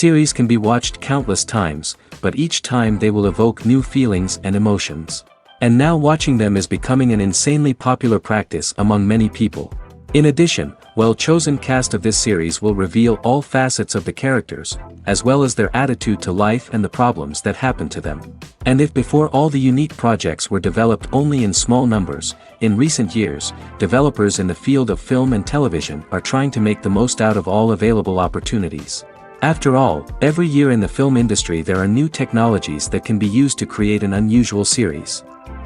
Series can be watched countless times, but each time they will evoke new feelings and emotions. And now watching them is becoming an insanely popular practice among many people. In addition, well-chosen cast of this series will reveal all facets of the characters, as well as their attitude to life and the problems that happen to them. And if before all the unique projects were developed only in small numbers, in recent years, developers in the field of film and television are trying to make the most out of all available opportunities. After all, every year in the film industry there are new technologies that can be used to create an unusual series.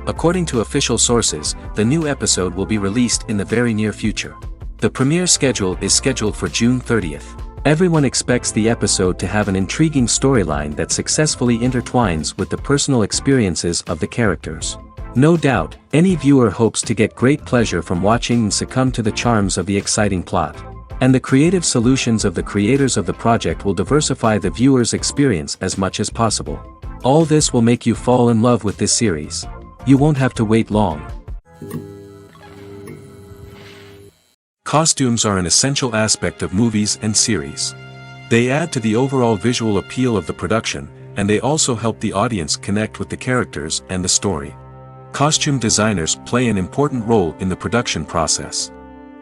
According to official sources, the new episode will be released in the very near future. The premiere schedule is scheduled for June 30th. Everyone expects the episode to have an intriguing storyline that successfully intertwines with the personal experiences of the characters. No doubt, any viewer hopes to get great pleasure from watching and succumb to the charms of the exciting plot. And the creative solutions of the creators of the project will diversify the viewer's experience as much as possible. All this will make you fall in love with this series. You won't have to wait long. Costumes are an essential aspect of movies and series. They add to the overall visual appeal of the production, and they also help the audience connect with the characters and the story. Costume designers play an important role in the production process.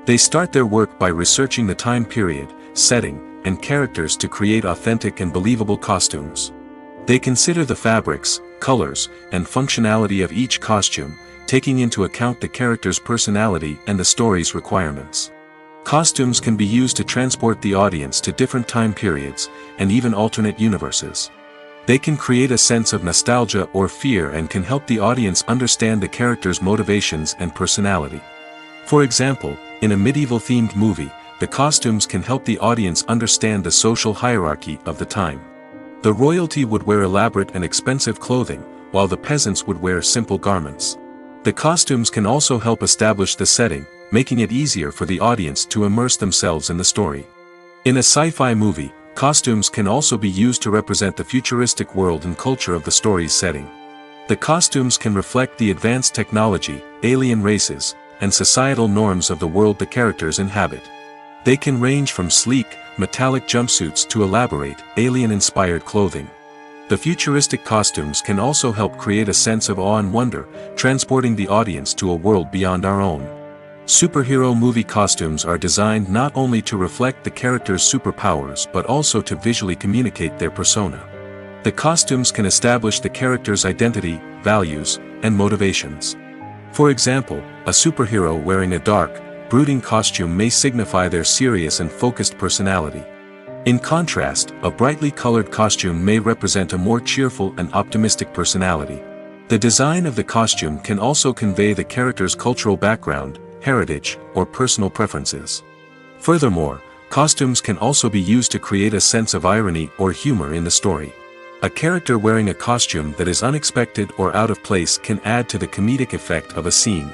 They start their work by researching the time period, setting, and characters to create authentic and believable costumes. They consider the fabrics, colors, and functionality of each costume, taking into account the character's personality and the story's requirements. Costumes can be used to transport the audience to different time periods, and even alternate universes. They can create a sense of nostalgia or fear and can help the audience understand the character's motivations and personality. For example, in a medieval-themed movie, the costumes can help the audience understand the social hierarchy of the time. The royalty would wear elaborate and expensive clothing, while the peasants would wear simple garments. The costumes can also help establish the setting, making it easier for the audience to immerse themselves in the story. In a sci-fi movie, costumes can also be used to represent the futuristic world and culture of the story's setting. The costumes can reflect the advanced technology, alien races, and societal norms of the world the characters inhabit. They can range from sleek, metallic jumpsuits to elaborate, alien-inspired clothing. The futuristic costumes can also help create a sense of awe and wonder, transporting the audience to a world beyond our own. Superhero movie costumes are designed not only to reflect the character's superpowers but also to visually communicate their persona. The costumes can establish the character's identity, values, and motivations. For example, a superhero wearing a dark, brooding costume may signify their serious and focused personality. In contrast, a brightly colored costume may represent a more cheerful and optimistic personality. The design of the costume can also convey the character's cultural background, heritage, or personal preferences. Furthermore, costumes can also be used to create a sense of irony or humor in the story. A character wearing a costume that is unexpected or out of place can add to the comedic effect of a scene.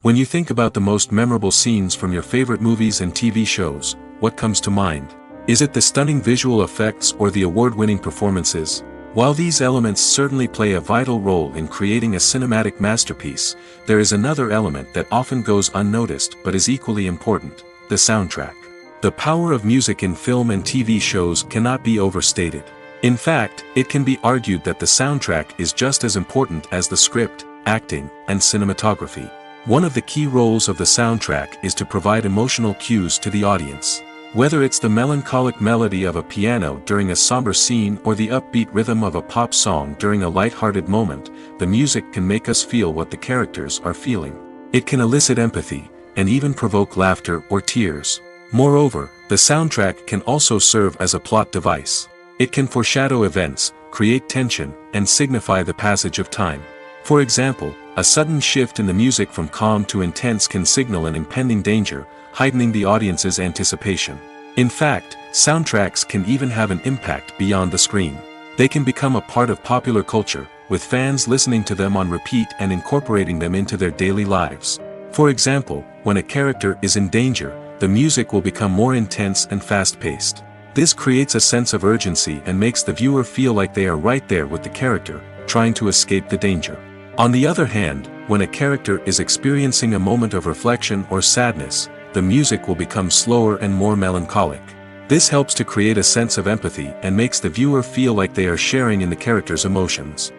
When you think about the most memorable scenes from your favorite movies and TV shows, what comes to mind? Is it the stunning visual effects or the award-winning performances? While these elements certainly play a vital role in creating a cinematic masterpiece, there is another element that often goes unnoticed but is equally important: the soundtrack. The power of music in film and TV shows cannot be overstated. In fact, it can be argued that the soundtrack is just as important as the script, acting, and cinematography. One of the key roles of the soundtrack is to provide emotional cues to the audience. Whether it's the melancholic melody of a piano during a somber scene or the upbeat rhythm of a pop song during a light-hearted moment, the music can make us feel what the characters are feeling. It can elicit empathy, and even provoke laughter or tears. Moreover, the soundtrack can also serve as a plot device. It can foreshadow events, create tension, and signify the passage of time. For example, a sudden shift in the music from calm to intense can signal an impending danger, heightening the audience's anticipation. In fact, soundtracks can even have an impact beyond the screen. They can become a part of popular culture, with fans listening to them on repeat and incorporating them into their daily lives. For example, when a character is in danger, the music will become more intense and fast-paced. This creates a sense of urgency and makes the viewer feel like they are right there with the character, trying to escape the danger. On the other hand, when a character is experiencing a moment of reflection or sadness, the music will become slower and more melancholic. This helps to create a sense of empathy and makes the viewer feel like they are sharing in the character's emotions.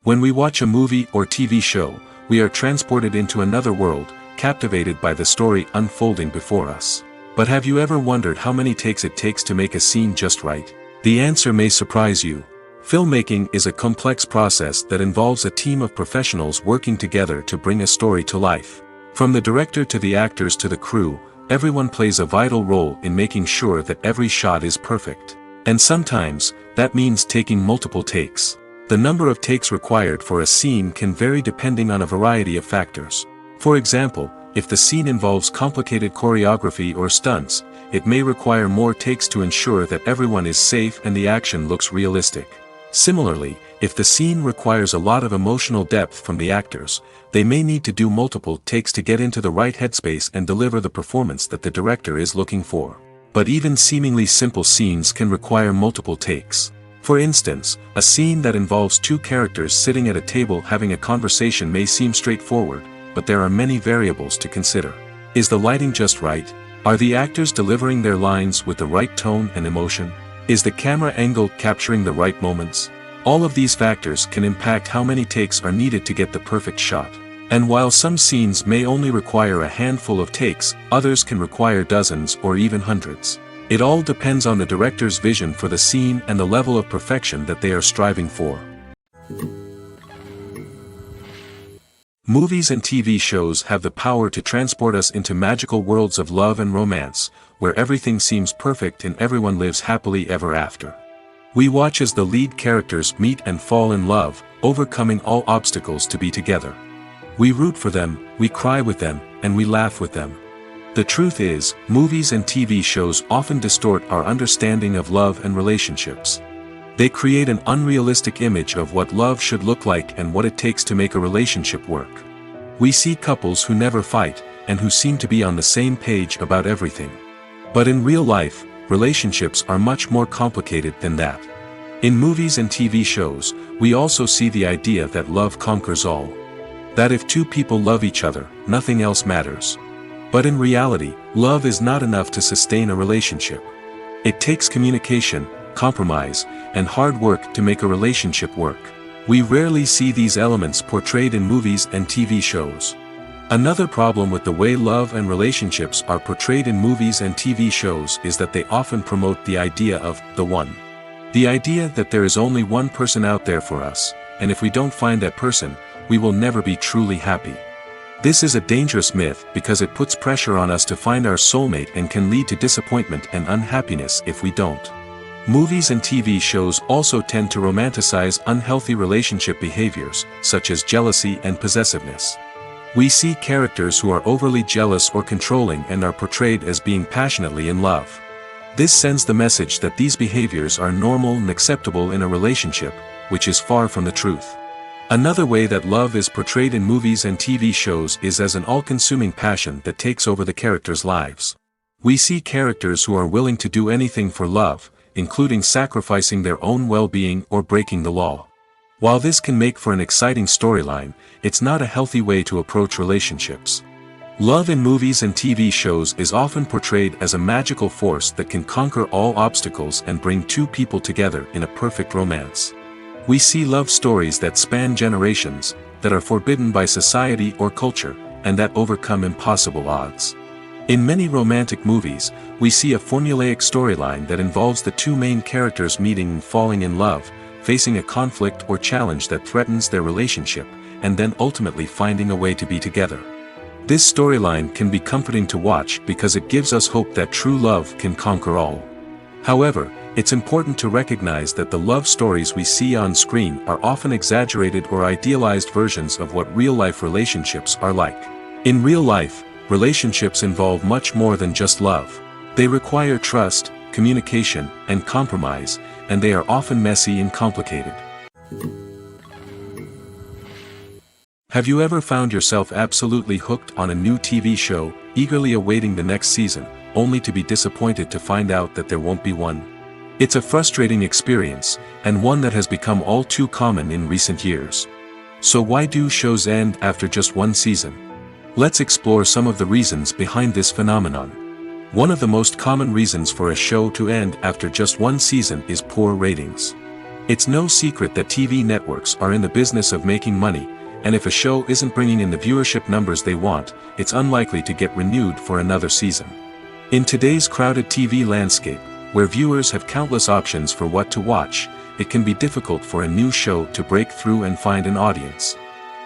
When we watch a movie or TV show, we are transported into another world, captivated by the story unfolding before us. But have you ever wondered how many takes it takes to make a scene just right? The answer may surprise you. Filmmaking is a complex process that involves a team of professionals working together to bring a story to life. From the director to the actors to the crew, everyone plays a vital role in making sure that every shot is perfect. And sometimes, that means taking multiple takes. The number of takes required for a scene can vary depending on a variety of factors. For example, if the scene involves complicated choreography or stunts, it may require more takes to ensure that everyone is safe and the action looks realistic. Similarly, if the scene requires a lot of emotional depth from the actors, they may need to do multiple takes to get into the right headspace and deliver the performance that the director is looking for. But even seemingly simple scenes can require multiple takes. For instance, a scene that involves two characters sitting at a table having a conversation may seem straightforward, but there are many variables to consider. Is the lighting just right? Are the actors delivering their lines with the right tone and emotion? Is the camera angle capturing the right moments? All of these factors can impact how many takes are needed to get the perfect shot. And while some scenes may only require a handful of takes, others can require dozens or even hundreds. It all depends on the director's vision for the scene and the level of perfection that they are striving for. Movies and TV shows have the power to transport us into magical worlds of love and romance, where everything seems perfect and everyone lives happily ever after. We watch as the lead characters meet and fall in love, overcoming all obstacles to be together. We root for them, we cry with them, and we laugh with them. The truth is, movies and TV shows often distort our understanding of love and relationships. They create an unrealistic image of what love should look like and what it takes to make a relationship work. We see couples who never fight, and who seem to be on the same page about everything. But in real life, relationships are much more complicated than that. In movies and TV shows, we also see the idea that love conquers all. That if two people love each other, nothing else matters. But in reality, love is not enough to sustain a relationship. It takes communication, compromise, and hard work to make a relationship work. We rarely see these elements portrayed in movies and TV shows. Another problem with the way love and relationships are portrayed in movies and TV shows is that they often promote the idea of the one. The idea that there is only one person out there for us, and if we don't find that person, we will never be truly happy. This is a dangerous myth because it puts pressure on us to find our soulmate and can lead to disappointment and unhappiness if we don't. Movies and TV shows also tend to romanticize unhealthy relationship behaviors, such as jealousy and possessiveness. We see characters who are overly jealous or controlling and are portrayed as being passionately in love. This sends the message that these behaviors are normal and acceptable in a relationship, which is far from the truth. Another way that love is portrayed in movies and TV shows is as an all-consuming passion that takes over the characters' lives. We see characters who are willing to do anything for love, including sacrificing their own well-being or breaking the law. While this can make for an exciting storyline, it's not a healthy way to approach relationships. Love in movies and TV shows is often portrayed as a magical force that can conquer all obstacles and bring two people together in a perfect romance. We see love stories that span generations, that are forbidden by society or culture, and that overcome impossible odds. In many romantic movies, we see a formulaic storyline that involves the two main characters meeting and falling in love, facing a conflict or challenge that threatens their relationship, and then ultimately finding a way to be together. This storyline can be comforting to watch because it gives us hope that true love can conquer all. However, it's important to recognize that the love stories we see on screen are often exaggerated or idealized versions of what real-life relationships are like. In real life, relationships involve much more than just love. They require trust, communication, and compromise, and they are often messy and complicated. Have you ever found yourself absolutely hooked on a new TV show, eagerly awaiting the next season, only to be disappointed to find out that there won't be one? It's a frustrating experience, and one that has become all too common in recent years. So why do shows end after just one season? Let's explore some of the reasons behind this phenomenon. One of the most common reasons for a show to end after just one season is poor ratings. It's no secret that TV networks are in the business of making money, and if a show isn't bringing in the viewership numbers they want, it's unlikely to get renewed for another season. In today's crowded TV landscape, where viewers have countless options for what to watch, it can be difficult for a new show to break through and find an audience.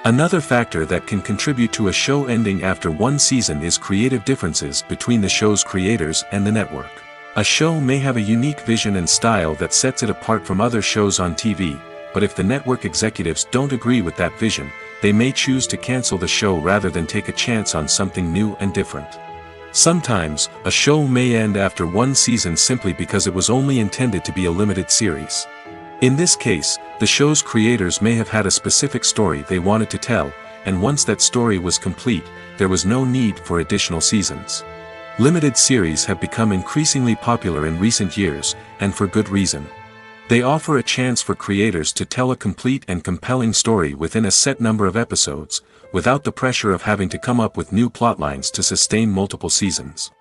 Another factor that can contribute to a show ending after one season is creative differences between the show's creators and the network. A show may have a unique vision and style that sets it apart from other shows on TV, but if the network executives don't agree with that vision, they may choose to cancel the show rather than take a chance on something new and different. Sometimes, a show may end after one season simply because it was only intended to be a limited series. In this case, the show's creators may have had a specific story they wanted to tell, and once that story was complete, there was no need for additional seasons. Limited series have become increasingly popular in recent years, and for good reason. They offer a chance for creators to tell a complete and compelling story within a set number of episodes, without the pressure of having to come up with new plotlines to sustain multiple seasons.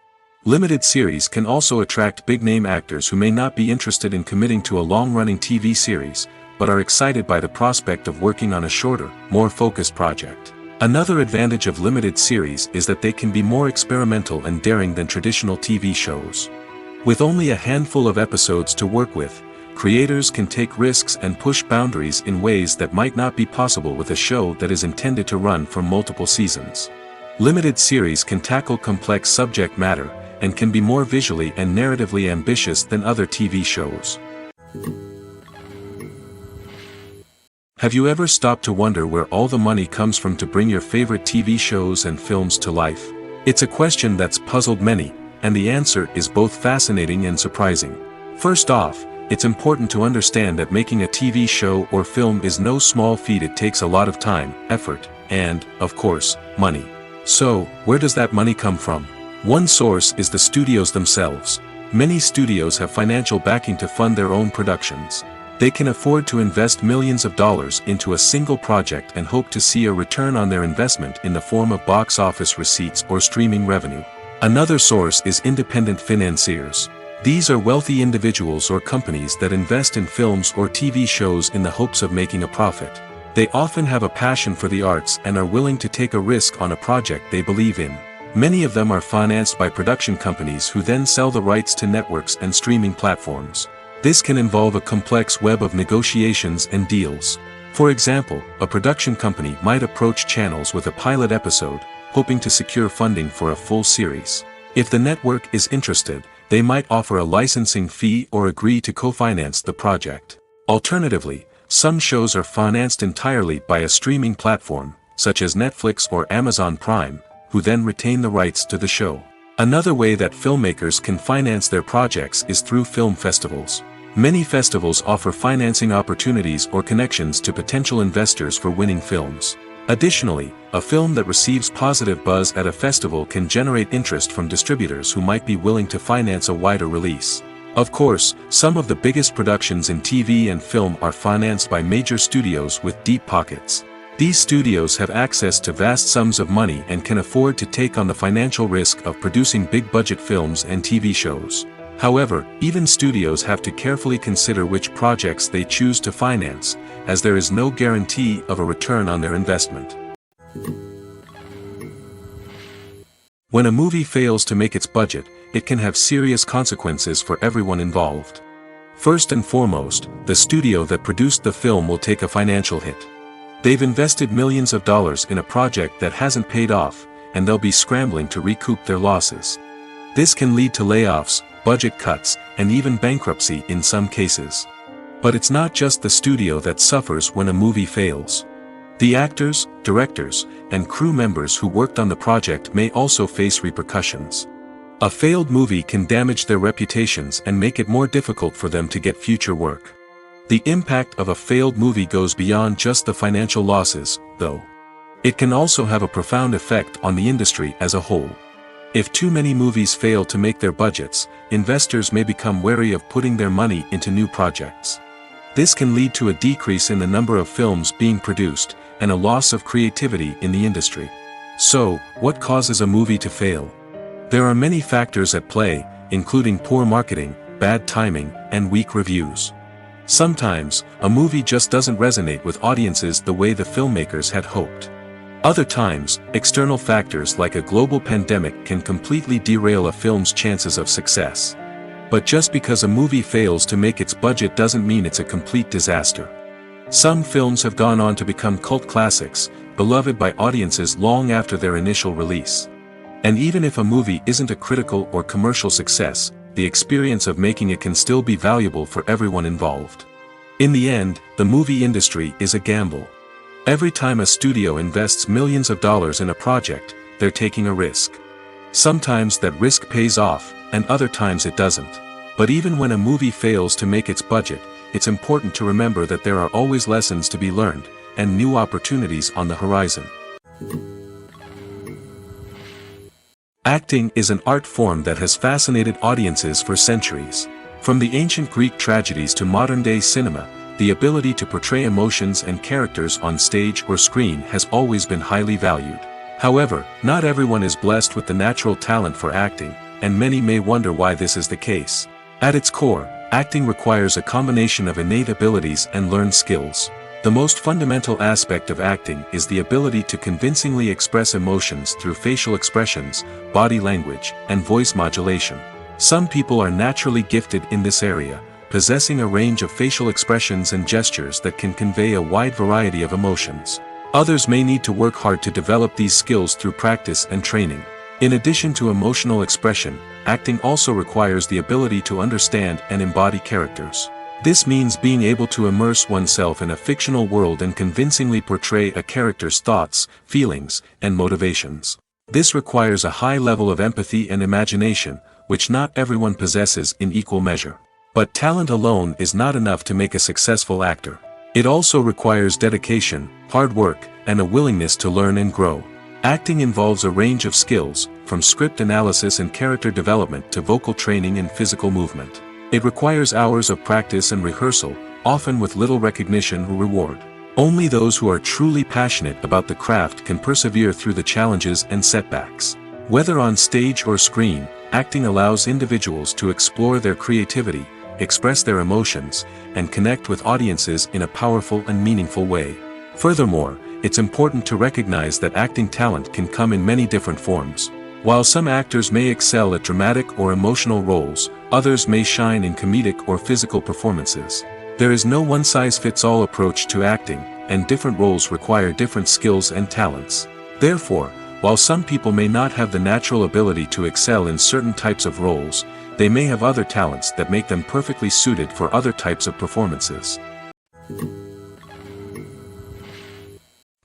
Limited series can also attract big-name actors who may not be interested in committing to a long-running TV series, but are excited by the prospect of working on a shorter, more focused project. Another advantage of limited series is that they can be more experimental and daring than traditional TV shows. With only a handful of episodes to work with, creators can take risks and push boundaries in ways that might not be possible with a show that is intended to run for multiple seasons. Limited series can tackle complex subject matter, and can be more visually and narratively ambitious than other TV shows. Have you ever stopped to wonder where all the money comes from to bring your favorite TV shows and films to life? It's a question that's puzzled many, and the answer is both fascinating and surprising. First off, it's important to understand that making a TV show or film is no small feat. It takes a lot of time, effort, and, of course, money. So, where does that money come from? One source is the studios themselves. Many studios have financial backing to fund their own productions. They can afford to invest millions of dollars into a single project and hope to see a return on their investment in the form of box office receipts or streaming revenue. Another source is independent financiers. These are wealthy individuals or companies that invest in films or TV shows in the hopes of making a profit. They often have a passion for the arts and are willing to take a risk on a project they believe in. Many of them are financed by production companies who then sell the rights to networks and streaming platforms. This can involve a complex web of negotiations and deals. For example, a production company might approach channels with a pilot episode, hoping to secure funding for a full series. If the network is interested, they might offer a licensing fee or agree to co-finance the project. Alternatively, some shows are financed entirely by a streaming platform, such as Netflix or Amazon Prime, who then retain the rights to the show. Another way that filmmakers can finance their projects is through film festivals. Many festivals offer financing opportunities or connections to potential investors for winning films. Additionally, a film that receives positive buzz at a festival can generate interest from distributors who might be willing to finance a wider release. Of course, some of the biggest productions in TV and film are financed by major studios with deep pockets. These studios have access to vast sums of money and can afford to take on the financial risk of producing big-budget films and TV shows. However, even studios have to carefully consider which projects they choose to finance, as there is no guarantee of a return on their investment. When a movie fails to make its budget, it can have serious consequences for everyone involved. First and foremost, the studio that produced the film will take a financial hit. They've invested millions of dollars in a project that hasn't paid off, and they'll be scrambling to recoup their losses. This can lead to layoffs, budget cuts, and even bankruptcy in some cases. But it's not just the studio that suffers when a movie fails. The actors, directors, and crew members who worked on the project may also face repercussions. A failed movie can damage their reputations and make it more difficult for them to get future work. The impact of a failed movie goes beyond just the financial losses, though. It can also have a profound effect on the industry as a whole. If too many movies fail to make their budgets, investors may become wary of putting their money into new projects. This can lead to a decrease in the number of films being produced, and a loss of creativity in the industry. So, what causes a movie to fail? There are many factors at play, including poor marketing, bad timing, and weak reviews. Sometimes, a movie just doesn't resonate with audiences the way the filmmakers had hoped. Other times, external factors like a global pandemic can completely derail a film's chances of success. But just because a movie fails to make its budget doesn't mean it's a complete disaster. Some films have gone on to become cult classics, beloved by audiences long after their initial release. And even if a movie isn't a critical or commercial success, the experience of making it can still be valuable for everyone involved. In the end, the movie industry is a gamble. Every time a studio invests millions of dollars in a project, they're taking a risk. Sometimes that risk pays off, and other times it doesn't. But even when a movie fails to make its budget, it's important to remember that there are always lessons to be learned, and new opportunities on the horizon. Acting is an art form that has fascinated audiences for centuries. From the ancient Greek tragedies to modern-day cinema, the ability to portray emotions and characters on stage or screen has always been highly valued. However, not everyone is blessed with the natural talent for acting, and many may wonder why this is the case. At its core, acting requires a combination of innate abilities and learned skills. The most fundamental aspect of acting is the ability to convincingly express emotions through facial expressions, body language, and voice modulation. Some people are naturally gifted in this area, possessing a range of facial expressions and gestures that can convey a wide variety of emotions. Others may need to work hard to develop these skills through practice and training. In addition to emotional expression, acting also requires the ability to understand and embody characters. This means being able to immerse oneself in a fictional world and convincingly portray a character's thoughts, feelings, and motivations. This requires a high level of empathy and imagination, which not everyone possesses in equal measure. But talent alone is not enough to make a successful actor. It also requires dedication, hard work, and a willingness to learn and grow. Acting involves a range of skills, from script analysis and character development to vocal training and physical movement. It requires hours of practice and rehearsal, often with little recognition or reward. Only those who are truly passionate about the craft can persevere through the challenges and setbacks. Whether on stage or screen, acting allows individuals to explore their creativity, express their emotions, and connect with audiences in a powerful and meaningful way. Furthermore, it's important to recognize that acting talent can come in many different forms. While some actors may excel at dramatic or emotional roles, others may shine in comedic or physical performances. There is no one-size-fits-all approach to acting, and different roles require different skills and talents. Therefore, while some people may not have the natural ability to excel in certain types of roles, they may have other talents that make them perfectly suited for other types of performances.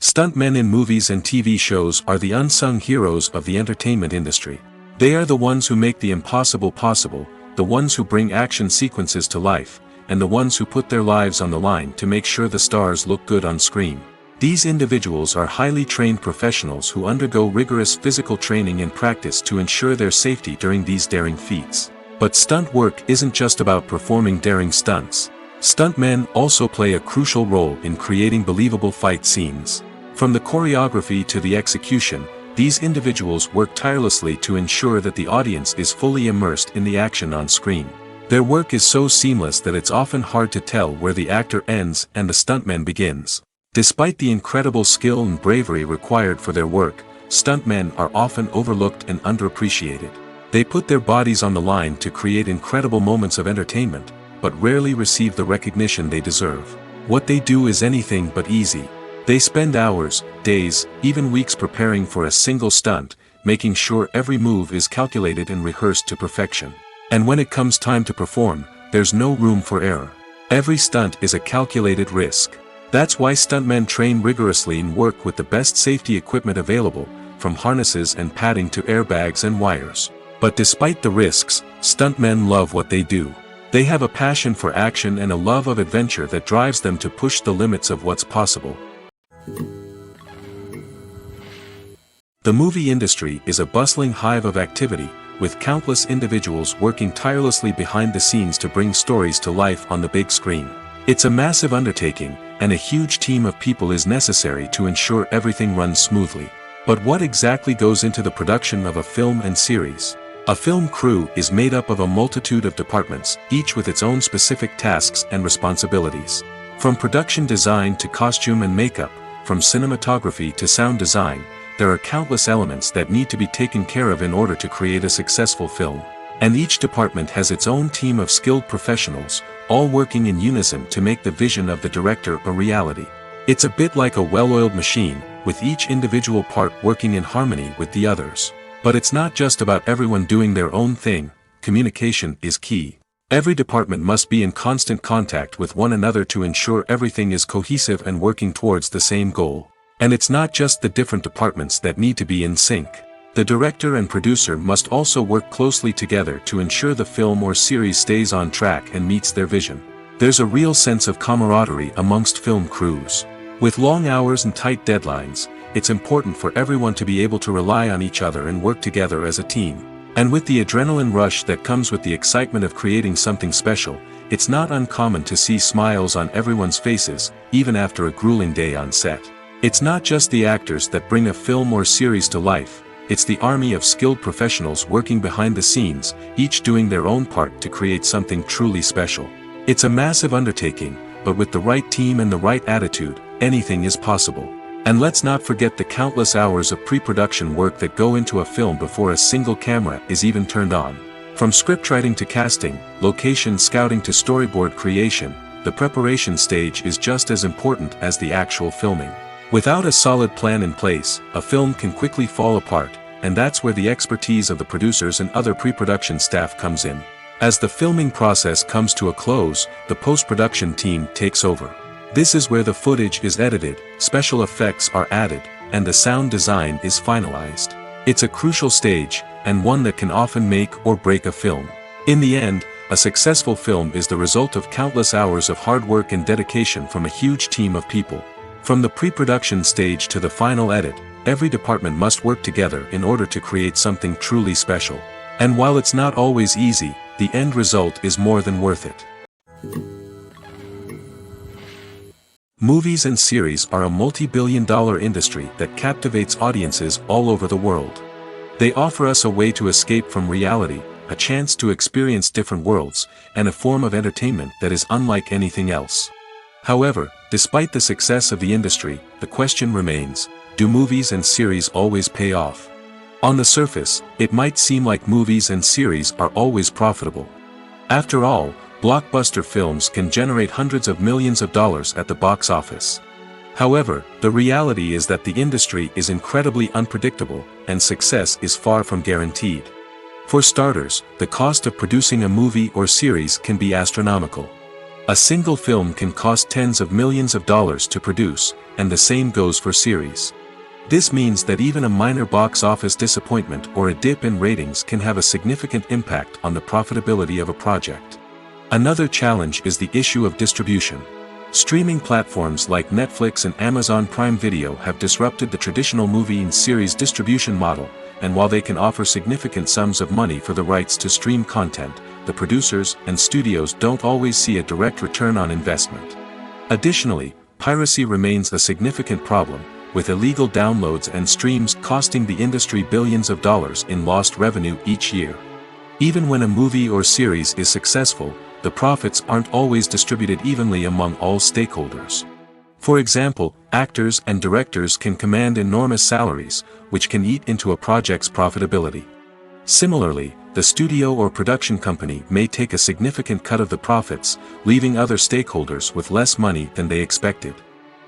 Stuntmen in movies and TV shows are the unsung heroes of the entertainment industry. They are the ones who make the impossible possible, the ones who bring action sequences to life, and the ones who put their lives on the line to make sure the stars look good on screen. These individuals are highly trained professionals who undergo rigorous physical training and practice to ensure their safety during these daring feats. But stunt work isn't just about performing daring stunts. Stuntmen also play a crucial role in creating believable fight scenes. From the choreography to the execution, these individuals work tirelessly to ensure that the audience is fully immersed in the action on screen. Their work is so seamless that it's often hard to tell where the actor ends and the stuntman begins. Despite the incredible skill and bravery required for their work, stuntmen are often overlooked and underappreciated. They put their bodies on the line to create incredible moments of entertainment, but rarely receive the recognition they deserve. What they do is anything but easy. They spend hours, days, even weeks preparing for a single stunt, making sure every move is calculated and rehearsed to perfection. And when it comes time to perform, there's no room for error. Every stunt is a calculated risk. That's why stuntmen train rigorously and work with the best safety equipment available, from harnesses and padding to airbags and wires. But despite the risks, stuntmen love what they do. They have a passion for action and a love of adventure that drives them to push the limits of what's possible. The movie industry is a bustling hive of activity, with countless individuals working tirelessly behind the scenes to bring stories to life on the big screen. It's a massive undertaking, and a huge team of people is necessary to ensure everything runs smoothly. But what exactly goes into the production of a film and series? A film crew is made up of a multitude of departments, each with its own specific tasks and responsibilities. From production design to costume and makeup, from cinematography to sound design, there are countless elements that need to be taken care of in order to create a successful film. And each department has its own team of skilled professionals, all working in unison to make the vision of the director a reality. It's a bit like a well-oiled machine, with each individual part working in harmony with the others. But it's not just about everyone doing their own thing. Communication is key. Every department must be in constant contact with one another to ensure everything is cohesive and working towards the same goal. And it's not just the different departments that need to be in sync. The director and producer must also work closely together to ensure the film or series stays on track and meets their vision. There's a real sense of camaraderie amongst film crews. With long hours and tight deadlines, it's important for everyone to be able to rely on each other and work together as a team. And with the adrenaline rush that comes with the excitement of creating something special, it's not uncommon to see smiles on everyone's faces, even after a grueling day on set. It's not just the actors that bring a film or series to life, it's the army of skilled professionals working behind the scenes, each doing their own part to create something truly special. It's a massive undertaking, but with the right team and the right attitude, anything is possible. And let's not forget the countless hours of pre-production work that go into a film before a single camera is even turned on. From scriptwriting to casting, location scouting to storyboard creation, the preparation stage is just as important as the actual filming. Without a solid plan in place, a film can quickly fall apart, and that's where the expertise of the producers and other pre-production staff comes in. As the filming process comes to a close, the post-production team takes over. This is where the footage is edited, special effects are added, and the sound design is finalized. It's a crucial stage, and one that can often make or break a film. In the end, a successful film is the result of countless hours of hard work and dedication from a huge team of people. From the pre-production stage to the final edit, every department must work together in order to create something truly special. And while it's not always easy, the end result is more than worth it. Movies and series are a multi-billion-dollar industry that captivates audiences all over the world. They offer us a way to escape from reality, a chance to experience different worlds, and a form of entertainment that is unlike anything else. However, despite the success of the industry, the question remains, do movies and series always pay off? On the surface, it might seem like movies and series are always profitable. After all, blockbuster films can generate hundreds of millions of dollars at the box office. However, the reality is that the industry is incredibly unpredictable, and success is far from guaranteed. For starters, the cost of producing a movie or series can be astronomical. A single film can cost tens of millions of dollars to produce, and the same goes for series. This means that even a minor box office disappointment or a dip in ratings can have a significant impact on the profitability of a project. Another challenge is the issue of distribution. Streaming platforms like Netflix and Amazon Prime Video have disrupted the traditional movie and series distribution model, and while they can offer significant sums of money for the rights to stream content, the producers and studios don't always see a direct return on investment. Additionally, piracy remains a significant problem, with illegal downloads and streams costing the industry billions of dollars in lost revenue each year. Even when a movie or series is successful, the profits aren't always distributed evenly among all stakeholders. For example, actors and directors can command enormous salaries, which can eat into a project's profitability. Similarly, the studio or production company may take a significant cut of the profits, leaving other stakeholders with less money than they expected.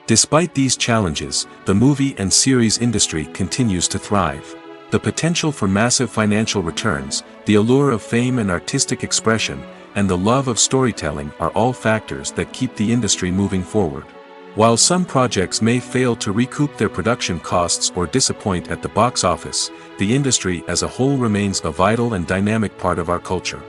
Despite these challenges, the movie and series industry continues to thrive. The potential for massive financial returns, the allure of fame and artistic expression, and the love of storytelling are all factors that keep the industry moving forward. While some projects may fail to recoup their production costs or disappoint at the box office, the industry as a whole remains a vital and dynamic part of our culture.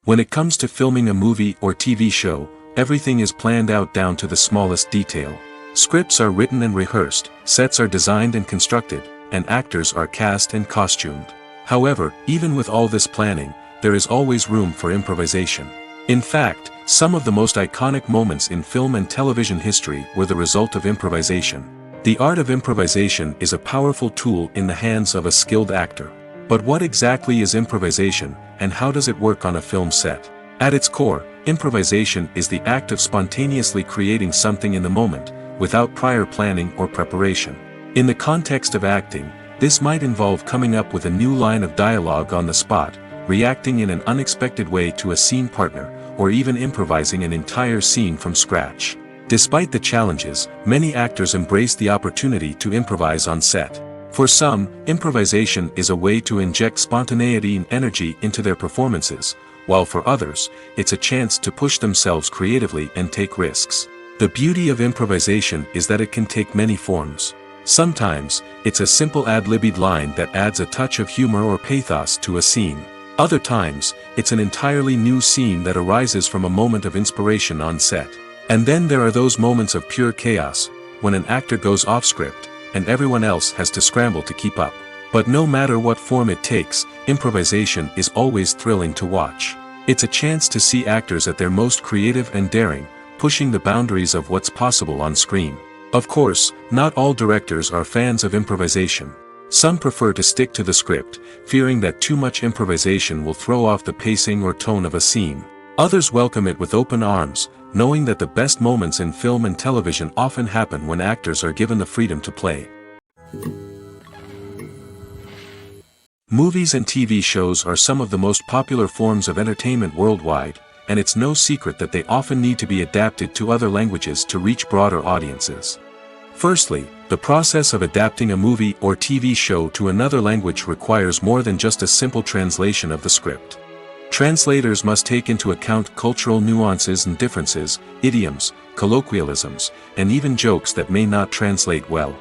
When it comes to filming a movie or TV show, everything is planned out down to the smallest detail. Scripts are written and rehearsed, sets are designed and constructed, and actors are cast and costumed. However, even with all this planning, there is always room for improvisation. In fact, Some of the most iconic moments in film and television history were the result of improvisation. The art of improvisation is a powerful tool in the hands of a skilled actor. But what exactly is improvisation, and how does it work on a film set? At its core, improvisation is the act of spontaneously creating something in the moment, without prior planning or preparation. In the context of acting, this might involve coming up with a new line of dialogue on the spot, reacting in an unexpected way to a scene partner, or even improvising an entire scene from scratch. Despite the challenges, many actors embrace the opportunity to improvise on set. For some, improvisation is a way to inject spontaneity and energy into their performances, while for others, it's a chance to push themselves creatively and take risks. The beauty of improvisation is that it can take many forms. Sometimes, it's a simple ad-libbed line that adds a touch of humor or pathos to a scene. Other times, it's an entirely new scene that arises from a moment of inspiration on set. And then there are those moments of pure chaos, when an actor goes off script, and everyone else has to scramble to keep up. But no matter what form it takes, improvisation is always thrilling to watch. It's a chance to see actors at their most creative and daring, pushing the boundaries of what's possible on screen. Of course, not all directors are fans of improvisation. Some prefer to stick to the script, fearing that too much improvisation will throw off the pacing or tone of a scene. Others welcome it with open arms, knowing that the best moments in film and television often happen when actors are given the freedom to play. Movies and TV shows are some of the most popular forms of entertainment worldwide, and it's no secret that they often need to be adapted to other languages to reach broader audiences. Firstly, the process of adapting a movie or TV show to another language requires more than just a simple translation of the script. Translators must take into account cultural nuances and differences, idioms, colloquialisms, and even jokes that may not translate well.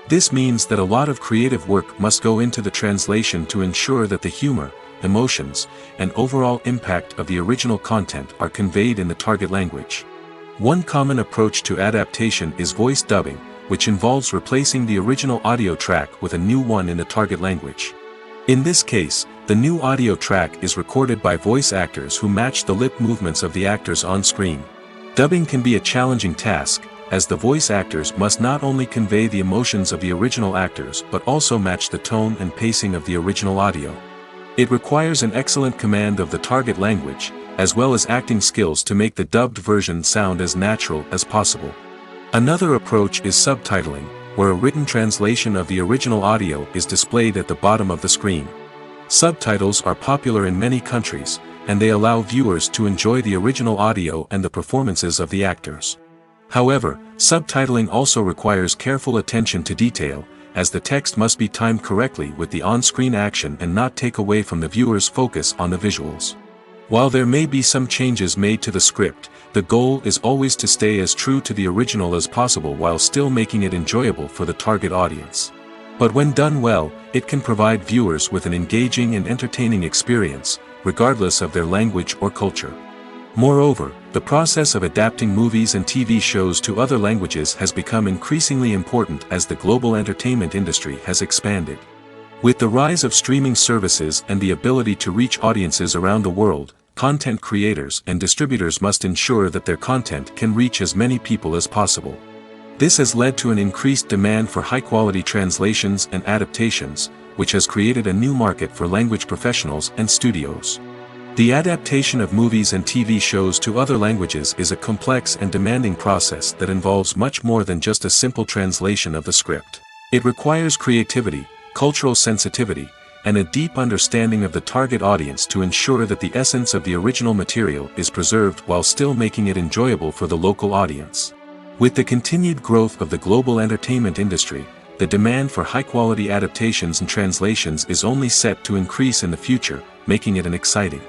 This means that a lot of creative work must go into the translation to ensure that the humor, emotions, and overall impact of the original content are conveyed in the target language. One common approach to adaptation is voice dubbing, which involves replacing the original audio track with a new one in the target language. In this case, the new audio track is recorded by voice actors who match the lip movements of the actors on screen. Dubbing can be a challenging task, as the voice actors must not only convey the emotions of the original actors but also match the tone and pacing of the original audio. It requires an excellent command of the target language, as well as acting skills to make the dubbed version sound as natural as possible. Another approach is subtitling, where a written translation of the original audio is displayed at the bottom of the screen. Subtitles are popular in many countries, and they allow viewers to enjoy the original audio and the performances of the actors. However, subtitling also requires careful attention to detail, as the text must be timed correctly with the on-screen action and not take away from the viewer's focus on the visuals. While there may be some changes made to the script, the goal is always to stay as true to the original as possible while still making it enjoyable for the target audience. But when done well, it can provide viewers with an engaging and entertaining experience, regardless of their language or culture. Moreover, the process of adapting movies and TV shows to other languages has become increasingly important as the global entertainment industry has expanded. With the rise of streaming services and the ability to reach audiences around the world, content creators and distributors must ensure that their content can reach as many people as possible. This has led to an increased demand for high-quality translations and adaptations, which has created a new market for language professionals and studios. The adaptation of movies and TV shows to other languages is a complex and demanding process that involves much more than just a simple translation of the script. It requires creativity, cultural sensitivity, and a deep understanding of the target audience to ensure that the essence of the original material is preserved while still making it enjoyable for the local audience. With the continued growth of the global entertainment industry, the demand for high-quality adaptations and translations is only set to increase in the future, making it an exciting.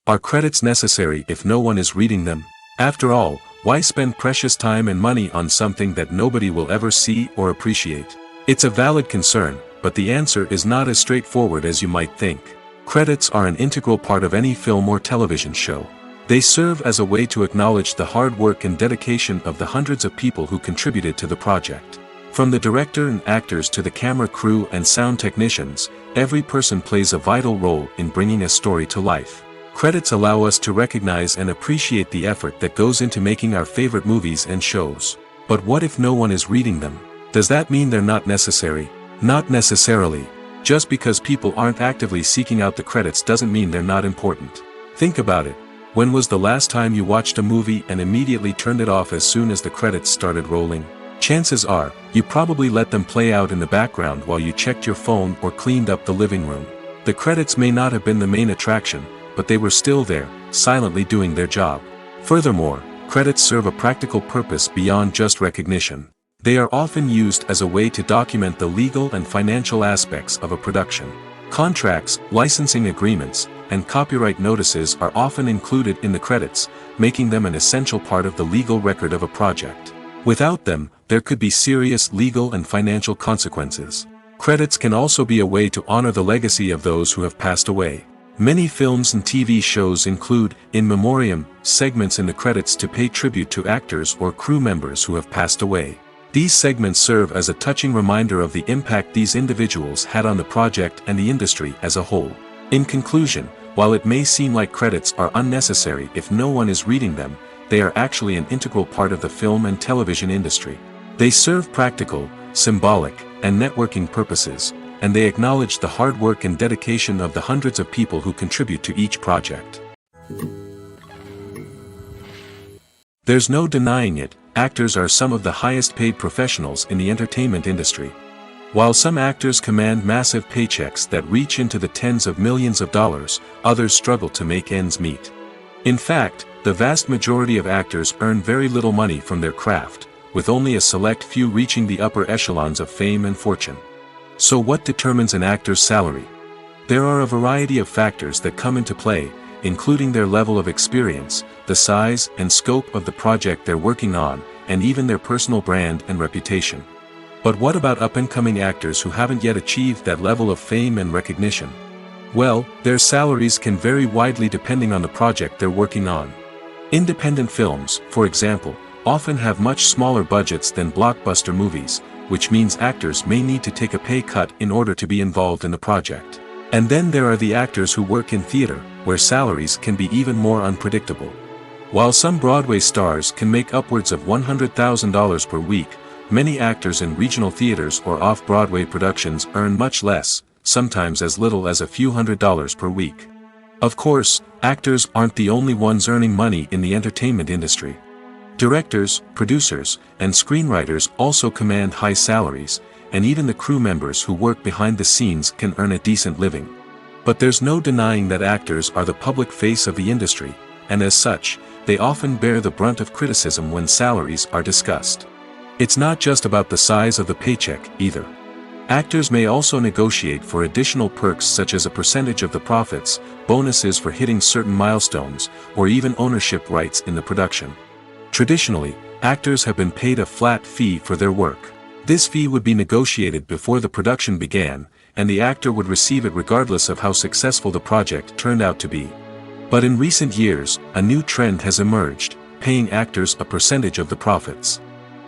Are credits necessary if no one is reading them? After all, why spend precious time and money on something that nobody will ever see or appreciate? It's a valid concern, but the answer is not as straightforward as you might think. Credits are an integral part of any film or television show. They serve as a way to acknowledge the hard work and dedication of the hundreds of people who contributed to the project. From the director and actors to the camera crew and sound technicians, every person plays a vital role in bringing a story to life. Credits allow us to recognize and appreciate the effort that goes into making our favorite movies and shows. But what if no one is reading them? Does that mean they're not necessary? Not necessarily. Just because people aren't actively seeking out the credits doesn't mean they're not important. Think about it. When was the last time you watched a movie and immediately turned it off as soon as the credits started rolling? Chances are, you probably let them play out in the background while you checked your phone or cleaned up the living room. The credits may not have been the main attraction, but they were still there, silently doing their job. Furthermore, credits serve a practical purpose beyond just recognition. They are often used as a way to document the legal and financial aspects of a production. Contracts, licensing agreements, and copyright notices are often included in the credits, making them an essential part of the legal record of a project. Without them, there could be serious legal and financial consequences. Credits can also be a way to honor the legacy of those who have passed away. Many films and TV shows include, in memoriam, segments in the credits to pay tribute to actors or crew members who have passed away. These segments serve as a touching reminder of the impact these individuals had on the project and the industry as a whole. In conclusion, while it may seem like credits are unnecessary if no one is reading them, they are actually an integral part of the film and television industry. They serve practical, symbolic, and networking purposes, and they acknowledge the hard work and dedication of the hundreds of people who contribute to each project. There's no denying it, actors are some of the highest paid professionals in the entertainment industry. While some actors command massive paychecks that reach into the tens of millions of dollars, others struggle to make ends meet. In fact, the vast majority of actors earn very little money from their craft, with only a select few reaching the upper echelons of fame and fortune. So what determines an actor's salary? There are a variety of factors that come into play, including their level of experience, the size and scope of the project they're working on, and even their personal brand and reputation. But what about up-and-coming actors who haven't yet achieved that level of fame and recognition? Well, their salaries can vary widely depending on the project they're working on. Independent films, for example, often have much smaller budgets than blockbuster movies, which means actors may need to take a pay cut in order to be involved in the project. And then there are the actors who work in theater, where salaries can be even more unpredictable. While some Broadway stars can make upwards of $100,000 per week, many actors in regional theaters or off-Broadway productions earn much less, sometimes as little as a few $100s per week. Of course, actors aren't the only ones earning money in the entertainment industry. Directors, producers, and screenwriters also command high salaries, and even the crew members who work behind the scenes can earn a decent living. But there's no denying that actors are the public face of the industry, and as such, they often bear the brunt of criticism when salaries are discussed. It's not just about the size of the paycheck, either. Actors may also negotiate for additional perks such as a percentage of the profits, bonuses for hitting certain milestones, or even ownership rights in the production. Traditionally, actors have been paid a flat fee for their work. This fee would be negotiated before the production began, and the actor would receive it regardless of how successful the project turned out to be. But in recent years, a new trend has emerged, paying actors a percentage of the profits.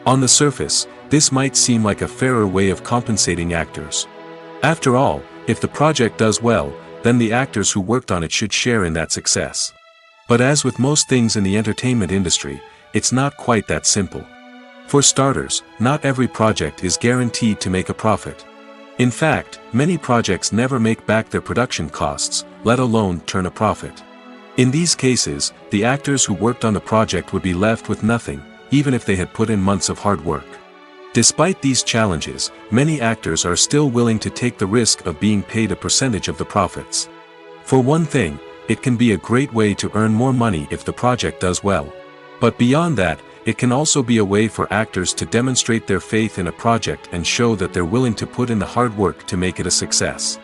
On the surface, this might seem like a fairer way of compensating actors. After all, if the project does well, then the actors who worked on it should share in that success. But as with most things in the entertainment industry, it's not quite that simple. For starters, not every project is guaranteed to make a profit. In fact, many projects never make back their production costs, let alone turn a profit. In these cases, the actors who worked on the project would be left with nothing, even if they had put in months of hard work. Despite these challenges, many actors are still willing to take the risk of being paid a percentage of the profits. For one thing, it can be a great way to earn more money if the project does well. But beyond that, it can also be a way for actors to demonstrate their faith in a project and show that they're willing to put in the hard work to make it a success.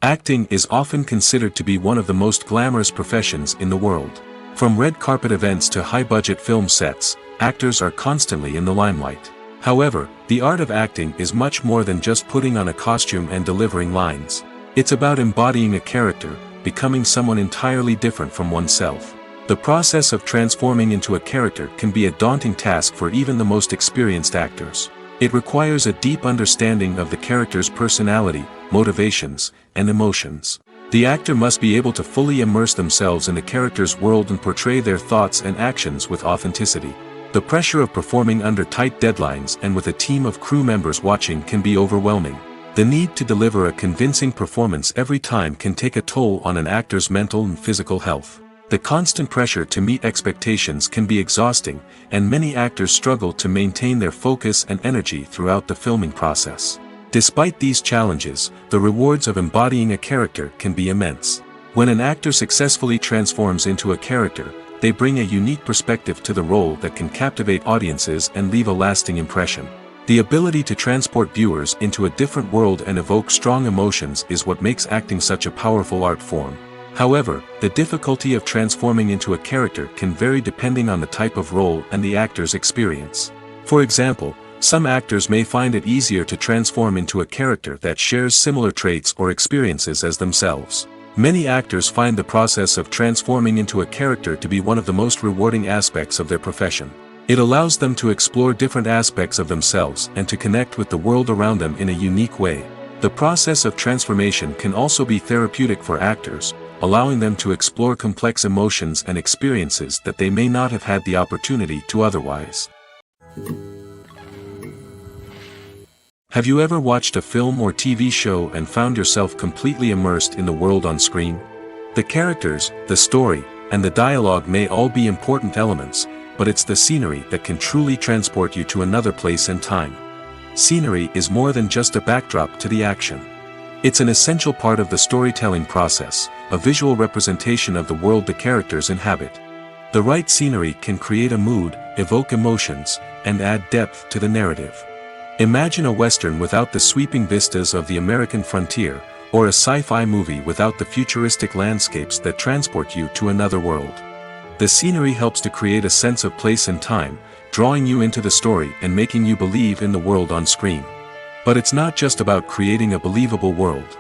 Acting is often considered to be one of the most glamorous professions in the world. From red carpet events to high-budget film sets, actors are constantly in the limelight. However, the art of acting is much more than just putting on a costume and delivering lines. It's about embodying a character, becoming someone entirely different from oneself. The process of transforming into a character can be a daunting task for even the most experienced actors. It requires a deep understanding of the character's personality, motivations, and emotions. The actor must be able to fully immerse themselves in the character's world and portray their thoughts and actions with authenticity. The pressure of performing under tight deadlines and with a team of crew members watching can be overwhelming. The need to deliver a convincing performance every time can take a toll on an actor's mental and physical health. The constant pressure to meet expectations can be exhausting, and many actors struggle to maintain their focus and energy throughout the filming process. Despite these challenges, the rewards of embodying a character can be immense. When an actor successfully transforms into a character, they bring a unique perspective to the role that can captivate audiences and leave a lasting impression. The ability to transport viewers into a different world and evoke strong emotions is what makes acting such a powerful art form. However, the difficulty of transforming into a character can vary depending on the type of role and the actor's experience. For example, some actors may find it easier to transform into a character that shares similar traits or experiences as themselves. Many actors find the process of transforming into a character to be one of the most rewarding aspects of their profession. It allows them to explore different aspects of themselves and to connect with the world around them in a unique way. The process of transformation can also be therapeutic for actors, allowing them to explore complex emotions and experiences that they may not have had the opportunity to otherwise. Have you ever watched a film or TV show and found yourself completely immersed in the world on screen? The characters, the story, and the dialogue may all be important elements, but it's the scenery that can truly transport you to another place and time. Scenery is more than just a backdrop to the action. It's an essential part of the storytelling process, a visual representation of the world the characters inhabit. The right scenery can create a mood, evoke emotions, and add depth to the narrative. Imagine a Western without the sweeping vistas of the American frontier, or a sci-fi movie without the futuristic landscapes that transport you to another world. The scenery helps to create a sense of place and time, drawing you into the story and making you believe in the world on screen. But it's not just about creating a believable world.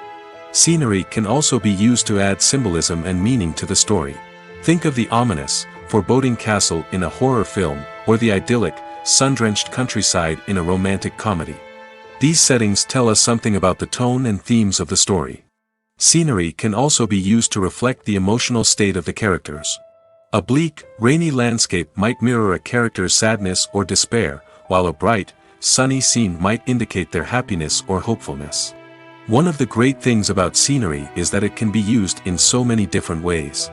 Scenery can also be used to add symbolism and meaning to the story. Think of the ominous, foreboding castle in a horror film, or the idyllic, sun-drenched countryside in a romantic comedy. These settings tell us something about the tone and themes of the story. Scenery can also be used to reflect the emotional state of the characters. A bleak, rainy landscape might mirror a character's sadness or despair, while a bright, sunny scene might indicate their happiness or hopefulness. One of the great things about scenery is that it can be used in so many different ways.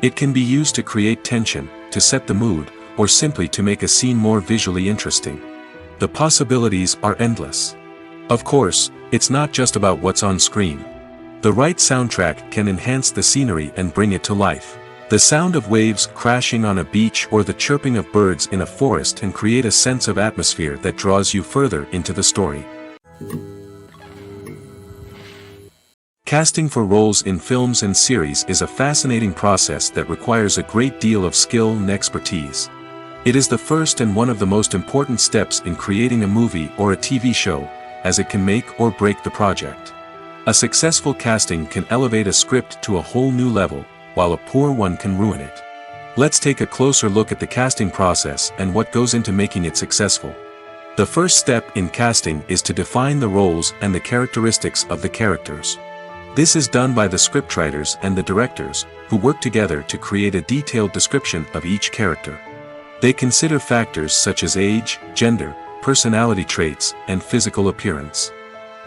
It can be used to create tension, to set the mood, or simply to make a scene more visually interesting. The possibilities are endless. Of course, it's not just about what's on screen. The right soundtrack can enhance the scenery and bring it to life. The sound of waves crashing on a beach or the chirping of birds in a forest can create a sense of atmosphere that draws you further into the story. Casting for roles in films and series is a fascinating process that requires a great deal of skill and expertise. It is the first and one of the most important steps in creating a movie or a TV show, as it can make or break the project. A successful casting can elevate a script to a whole new level, while a poor one can ruin it. Let's take a closer look at the casting process and what goes into making it successful. The first step in casting is to define the roles and the characteristics of the characters. This is done by the scriptwriters and the directors, who work together to create a detailed description of each character. They consider factors such as age, gender, personality traits, and physical appearance.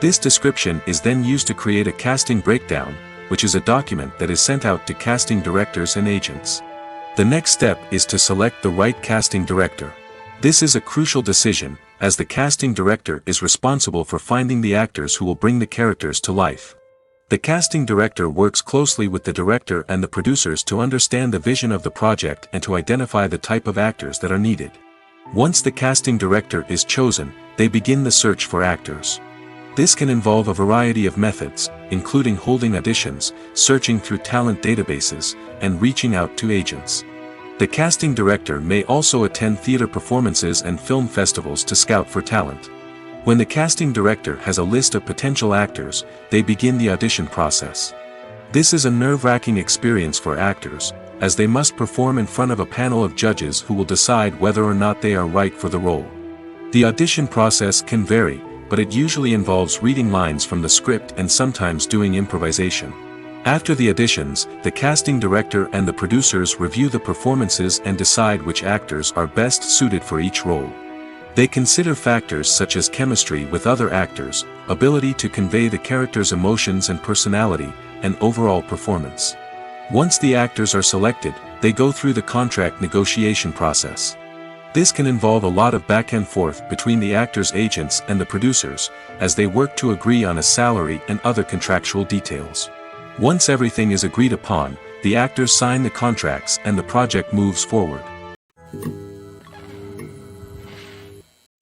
This description is then used to create a casting breakdown, which is a document that is sent out to casting directors and agents. The next step is to select the right casting director. This is a crucial decision, as the casting director is responsible for finding the actors who will bring the characters to life. The casting director works closely with the director and the producers to understand the vision of the project and to identify the type of actors that are needed. Once the casting director is chosen, they begin the search for actors. This can involve a variety of methods, including holding auditions, searching through talent databases, and reaching out to agents. The casting director may also attend theater performances and film festivals to scout for talent. When the casting director has a list of potential actors, they begin the audition process. This is a nerve-wracking experience for actors, as they must perform in front of a panel of judges who will decide whether or not they are right for the role. The audition process can vary, but it usually involves reading lines from the script and sometimes doing improvisation. After the auditions, the casting director and the producers review the performances and decide which actors are best suited for each role. They consider factors such as chemistry with other actors, ability to convey the character's emotions and personality, and overall performance. Once the actors are selected, they go through the contract negotiation process. This can involve a lot of back and forth between the actors' agents and the producers, as they work to agree on a salary and other contractual details. Once everything is agreed upon, the actors sign the contracts and the project moves forward.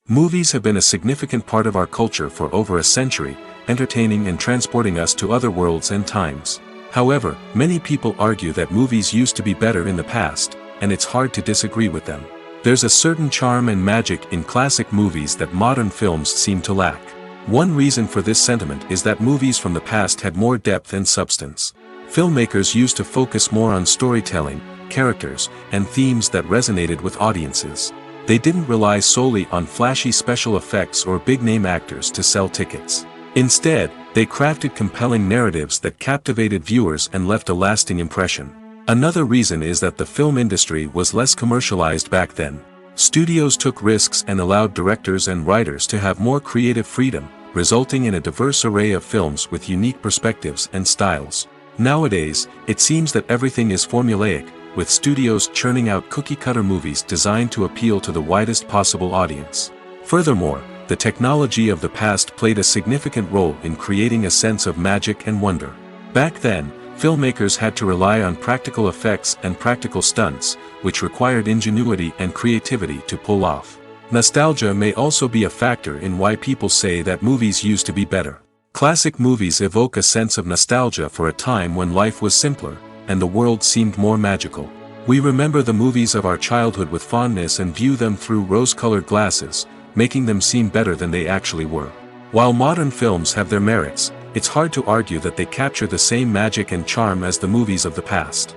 Movies have been a significant part of our culture for over a century, entertaining and transporting us to other worlds and times. However, many people argue that movies used to be better in the past, and it's hard to disagree with them. There's a certain charm and magic in classic movies that modern films seem to lack. One reason for this sentiment is that movies from the past had more depth and substance. Filmmakers used to focus more on storytelling, characters, and themes that resonated with audiences. They didn't rely solely on flashy special effects or big-name actors to sell tickets. Instead, they crafted compelling narratives that captivated viewers and left a lasting impression. Another reason is that the film industry was less commercialized back then. Studios took risks and allowed directors and writers to have more creative freedom, resulting in a diverse array of films with unique perspectives and styles. Nowadays, it seems that everything is formulaic, with studios churning out cookie-cutter movies designed to appeal to the widest possible audience. Furthermore, the technology of the past played a significant role in creating a sense of magic and wonder. Back then, filmmakers had to rely on practical effects and practical stunts, which required ingenuity and creativity to pull off. Nostalgia may also be a factor in why people say that movies used to be better. Classic movies evoke a sense of nostalgia for a time when life was simpler, and the world seemed more magical. We remember the movies of our childhood with fondness and view them through rose-colored glasses, making them seem better than they actually were. While modern films have their merits, it's hard to argue that they capture the same magic and charm as the movies of the past.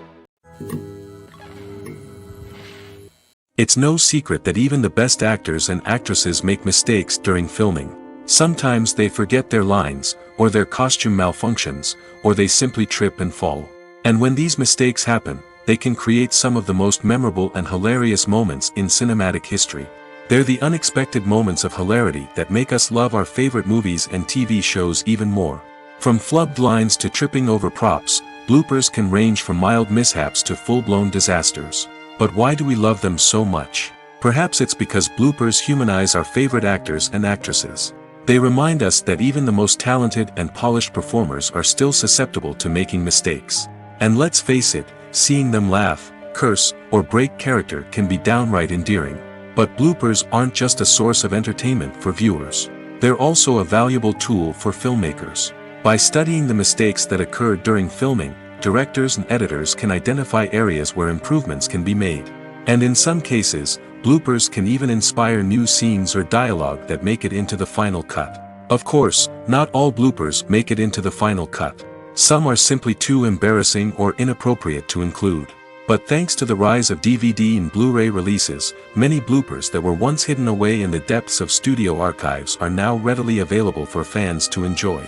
It's no secret that even the best actors and actresses make mistakes during filming. Sometimes they forget their lines, or their costume malfunctions, or they simply trip and fall. And when these mistakes happen, they can create some of the most memorable and hilarious moments in cinematic history. They're the unexpected moments of hilarity that make us love our favorite movies and TV shows even more. From flubbed lines to tripping over props, bloopers can range from mild mishaps to full-blown disasters. But why do we love them so much? Perhaps it's because bloopers humanize our favorite actors and actresses. They remind us that even the most talented and polished performers are still susceptible to making mistakes. And let's face it, seeing them laugh, curse, or break character can be downright endearing. But bloopers aren't just a source of entertainment for viewers. They're also a valuable tool for filmmakers. By studying the mistakes that occurred during filming, directors and editors can identify areas where improvements can be made. And in some cases, bloopers can even inspire new scenes or dialogue that make it into the final cut. Of course, not all bloopers make it into the final cut. Some are simply too embarrassing or inappropriate to include. But thanks to the rise of DVD and Blu-ray releases, many bloopers that were once hidden away in the depths of studio archives are now readily available for fans to enjoy.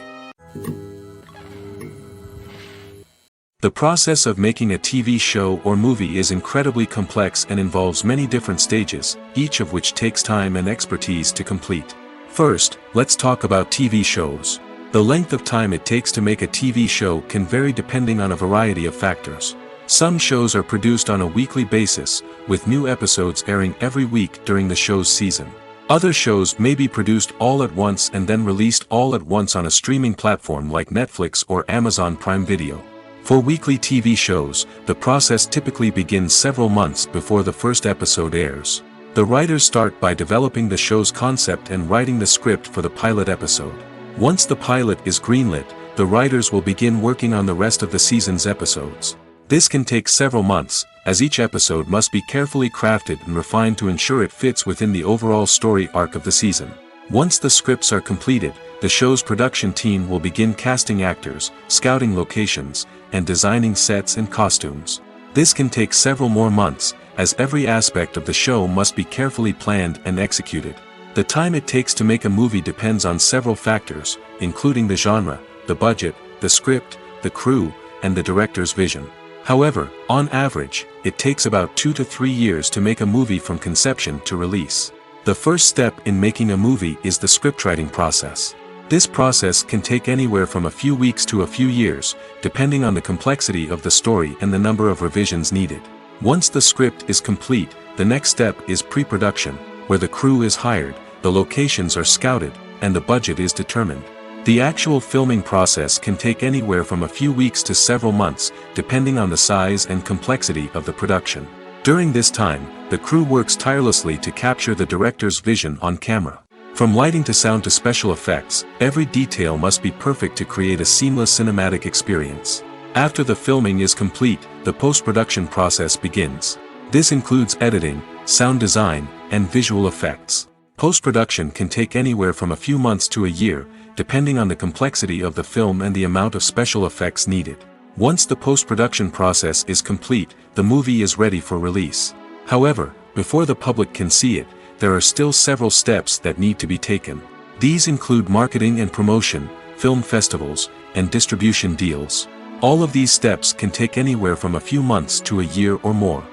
The process of making a TV show or movie is incredibly complex and involves many different stages, each of which takes time and expertise to complete. First, let's talk about TV shows. The length of time it takes to make a TV show can vary depending on a variety of factors. Some shows are produced on a weekly basis, with new episodes airing every week during the show's season. Other shows may be produced all at once and then released all at once on a streaming platform like Netflix or Amazon Prime Video. For weekly TV shows, the process typically begins several months before the first episode airs. The writers start by developing the show's concept and writing the script for the pilot episode. Once the pilot is greenlit, the writers will begin working on the rest of the season's episodes. This can take several months, as each episode must be carefully crafted and refined to ensure it fits within the overall story arc of the season. Once the scripts are completed, the show's production team will begin casting actors, scouting locations, and designing sets and costumes. This can take several more months, as every aspect of the show must be carefully planned and executed. The time it takes to make a movie depends on several factors, including the genre, the budget, the script, the crew, and the director's vision. However, on average, it takes about 2 to 3 years to make a movie from conception to release. The first step in making a movie is the scriptwriting process. This process can take anywhere from a few weeks to a few years, depending on the complexity of the story and the number of revisions needed. Once the script is complete, the next step is pre-production, where the crew is hired, the locations are scouted, and the budget is determined. The actual filming process can take anywhere from a few weeks to several months, depending on the size and complexity of the production. During this time, the crew works tirelessly to capture the director's vision on camera. From lighting to sound to special effects, every detail must be perfect to create a seamless cinematic experience. After the filming is complete, the post-production process begins. This includes editing, sound design, and visual effects. Post-production can take anywhere from a few months to a year, depending on the complexity of the film and the amount of special effects needed. Once the post-production process is complete, the movie is ready for release. However, before the public can see it, there are still several steps that need to be taken. These include marketing and promotion, film festivals, and distribution deals. All of these steps can take anywhere from a few months to a year or more.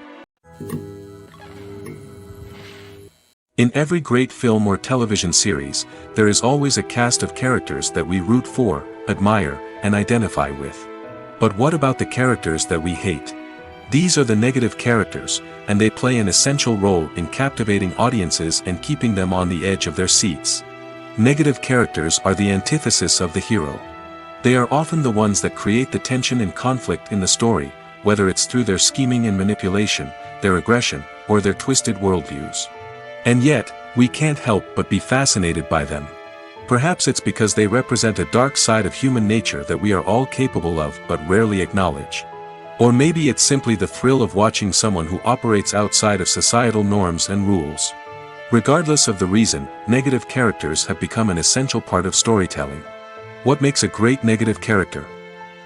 In every great film or television series, there is always a cast of characters that we root for, admire, and identify with. But what about the characters that we hate? These are the negative characters, and they play an essential role in captivating audiences and keeping them on the edge of their seats. Negative characters are the antithesis of the hero. They are often the ones that create the tension and conflict in the story, whether it's through their scheming and manipulation, their aggression, or their twisted worldviews. And yet, we can't help but be fascinated by them. Perhaps it's because they represent a dark side of human nature that we are all capable of but rarely acknowledge. Or maybe it's simply the thrill of watching someone who operates outside of societal norms and rules. Regardless of the reason, negative characters have become an essential part of storytelling. What makes a great negative character?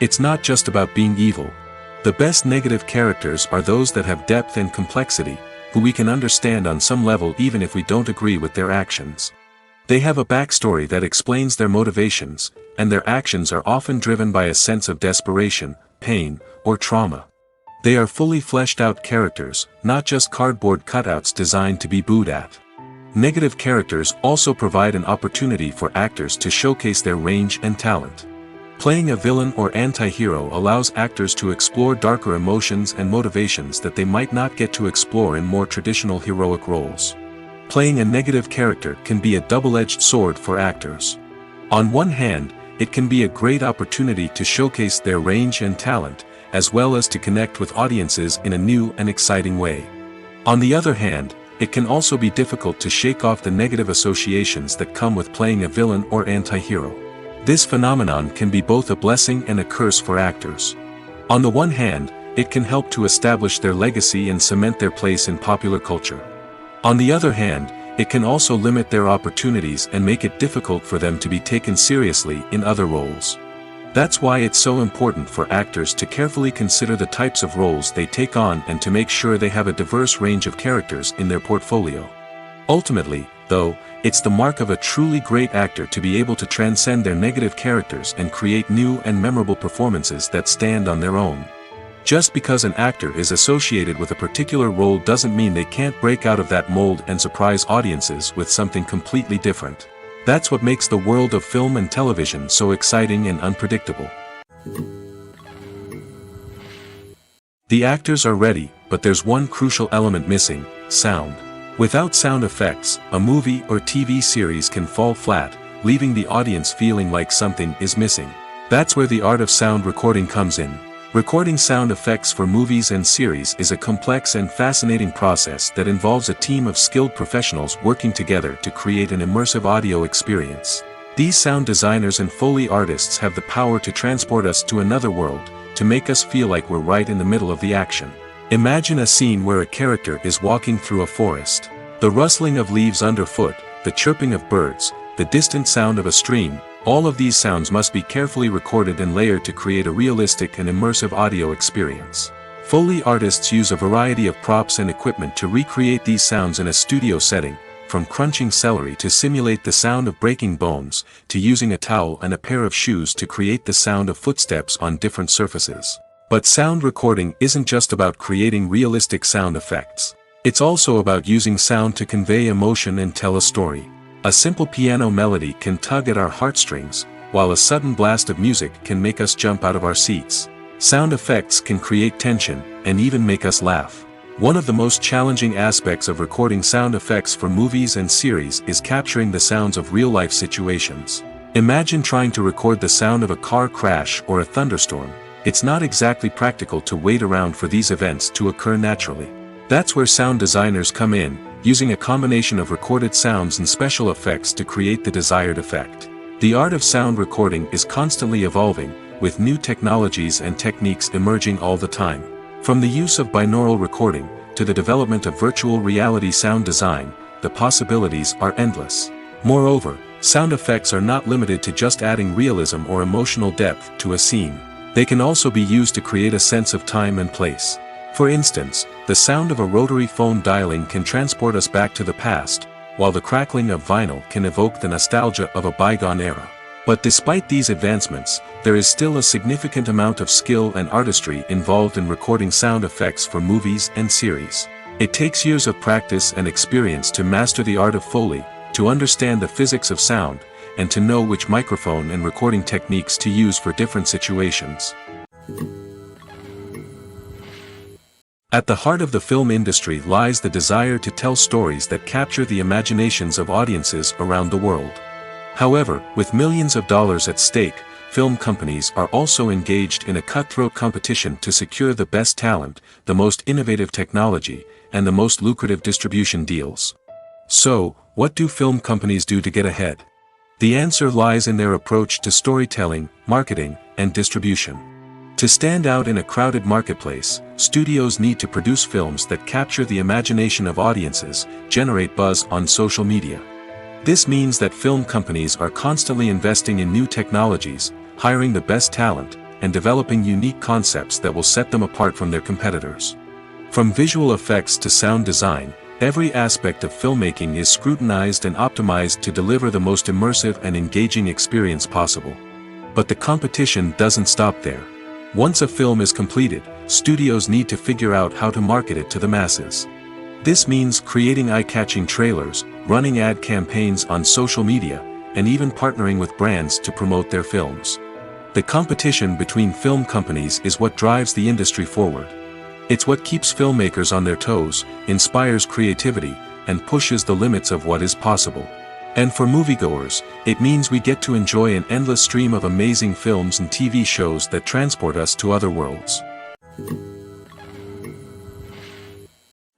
It's not just about being evil. The best negative characters are those that have depth and complexity, who we can understand on some level even if we don't agree with their actions. They have a backstory that explains their motivations, and their actions are often driven by a sense of desperation, pain, or trauma. They are fully fleshed out characters, not just cardboard cutouts designed to be booed at. Negative characters also provide an opportunity for actors to showcase their range and talent. Playing a villain or anti-hero allows actors to explore darker emotions and motivations that they might not get to explore in more traditional heroic roles. Playing a negative character can be a double-edged sword for actors. On one hand, it can be a great opportunity to showcase their range and talent, as well as to connect with audiences in a new and exciting way. On the other hand, it can also be difficult to shake off the negative associations that come with playing a villain or anti-hero. This phenomenon can be both a blessing and a curse for actors. On the one hand, it can help to establish their legacy and cement their place in popular culture. On the other hand, it can also limit their opportunities and make it difficult for them to be taken seriously in other roles. That's why it's so important for actors to carefully consider the types of roles they take on and to make sure they have a diverse range of characters in their portfolio. Ultimately, though, it's the mark of a truly great actor to be able to transcend their negative characters and create new and memorable performances that stand on their own. Just because an actor is associated with a particular role doesn't mean they can't break out of that mold and surprise audiences with something completely different. That's what makes the world of film and television so exciting and unpredictable. The actors are ready, but there's one crucial element missing: sound. Without sound effects, a movie or TV series can fall flat, leaving the audience feeling like something is missing. That's where the art of sound recording comes in. Recording sound effects for movies and series is a complex and fascinating process that involves a team of skilled professionals working together to create an immersive audio experience. These sound designers and Foley artists have the power to transport us to another world, to make us feel like we're right in the middle of the action. Imagine a scene where a character is walking through a forest. The rustling of leaves underfoot, the chirping of birds, the distant sound of a stream, all of these sounds must be carefully recorded and layered to create a realistic and immersive audio experience. Foley artists use a variety of props and equipment to recreate these sounds in a studio setting, from crunching celery to simulate the sound of breaking bones, to using a towel and a pair of shoes to create the sound of footsteps on different surfaces. But sound recording isn't just about creating realistic sound effects. It's also about using sound to convey emotion and tell a story. A simple piano melody can tug at our heartstrings, while a sudden blast of music can make us jump out of our seats. Sound effects can create tension, and even make us laugh. One of the most challenging aspects of recording sound effects for movies and series is capturing the sounds of real-life situations. Imagine trying to record the sound of a car crash or a thunderstorm. It's not exactly practical to wait around for these events to occur naturally. That's where sound designers come in, using a combination of recorded sounds and special effects to create the desired effect. The art of sound recording is constantly evolving, with new technologies and techniques emerging all the time. From the use of binaural recording, to the development of virtual reality sound design, the possibilities are endless. Moreover, sound effects are not limited to just adding realism or emotional depth to a scene. They can also be used to create a sense of time and place. For instance, the sound of a rotary phone dialing can transport us back to the past, while the crackling of vinyl can evoke the nostalgia of a bygone era. But despite these advancements, there is still a significant amount of skill and artistry involved in recording sound effects for movies and series. It takes years of practice and experience to master the art of Foley, to understand the physics of sound, and to know which microphone and recording techniques to use for different situations. At the heart of the film industry lies the desire to tell stories that capture the imaginations of audiences around the world. However, with millions of dollars at stake, film companies are also engaged in a cutthroat competition to secure the best talent, the most innovative technology, and the most lucrative distribution deals. So, what do film companies do to get ahead? The answer lies in their approach to storytelling, marketing, and distribution. To stand out in a crowded marketplace, studios need to produce films that capture the imagination of audiences, generate buzz on social media. This means that film companies are constantly investing in new technologies, hiring the best talent, and developing unique concepts that will set them apart from their competitors. From visual effects to sound design, every aspect of filmmaking is scrutinized and optimized to deliver the most immersive and engaging experience possible. But the competition doesn't stop there. Once a film is completed, studios need to figure out how to market it to the masses. This means creating eye-catching trailers, running ad campaigns on social media, and even partnering with brands to promote their films. The competition between film companies is what drives the industry forward. It's what keeps filmmakers on their toes, inspires creativity, and pushes the limits of what is possible. And for moviegoers, it means we get to enjoy an endless stream of amazing films and TV shows that transport us to other worlds.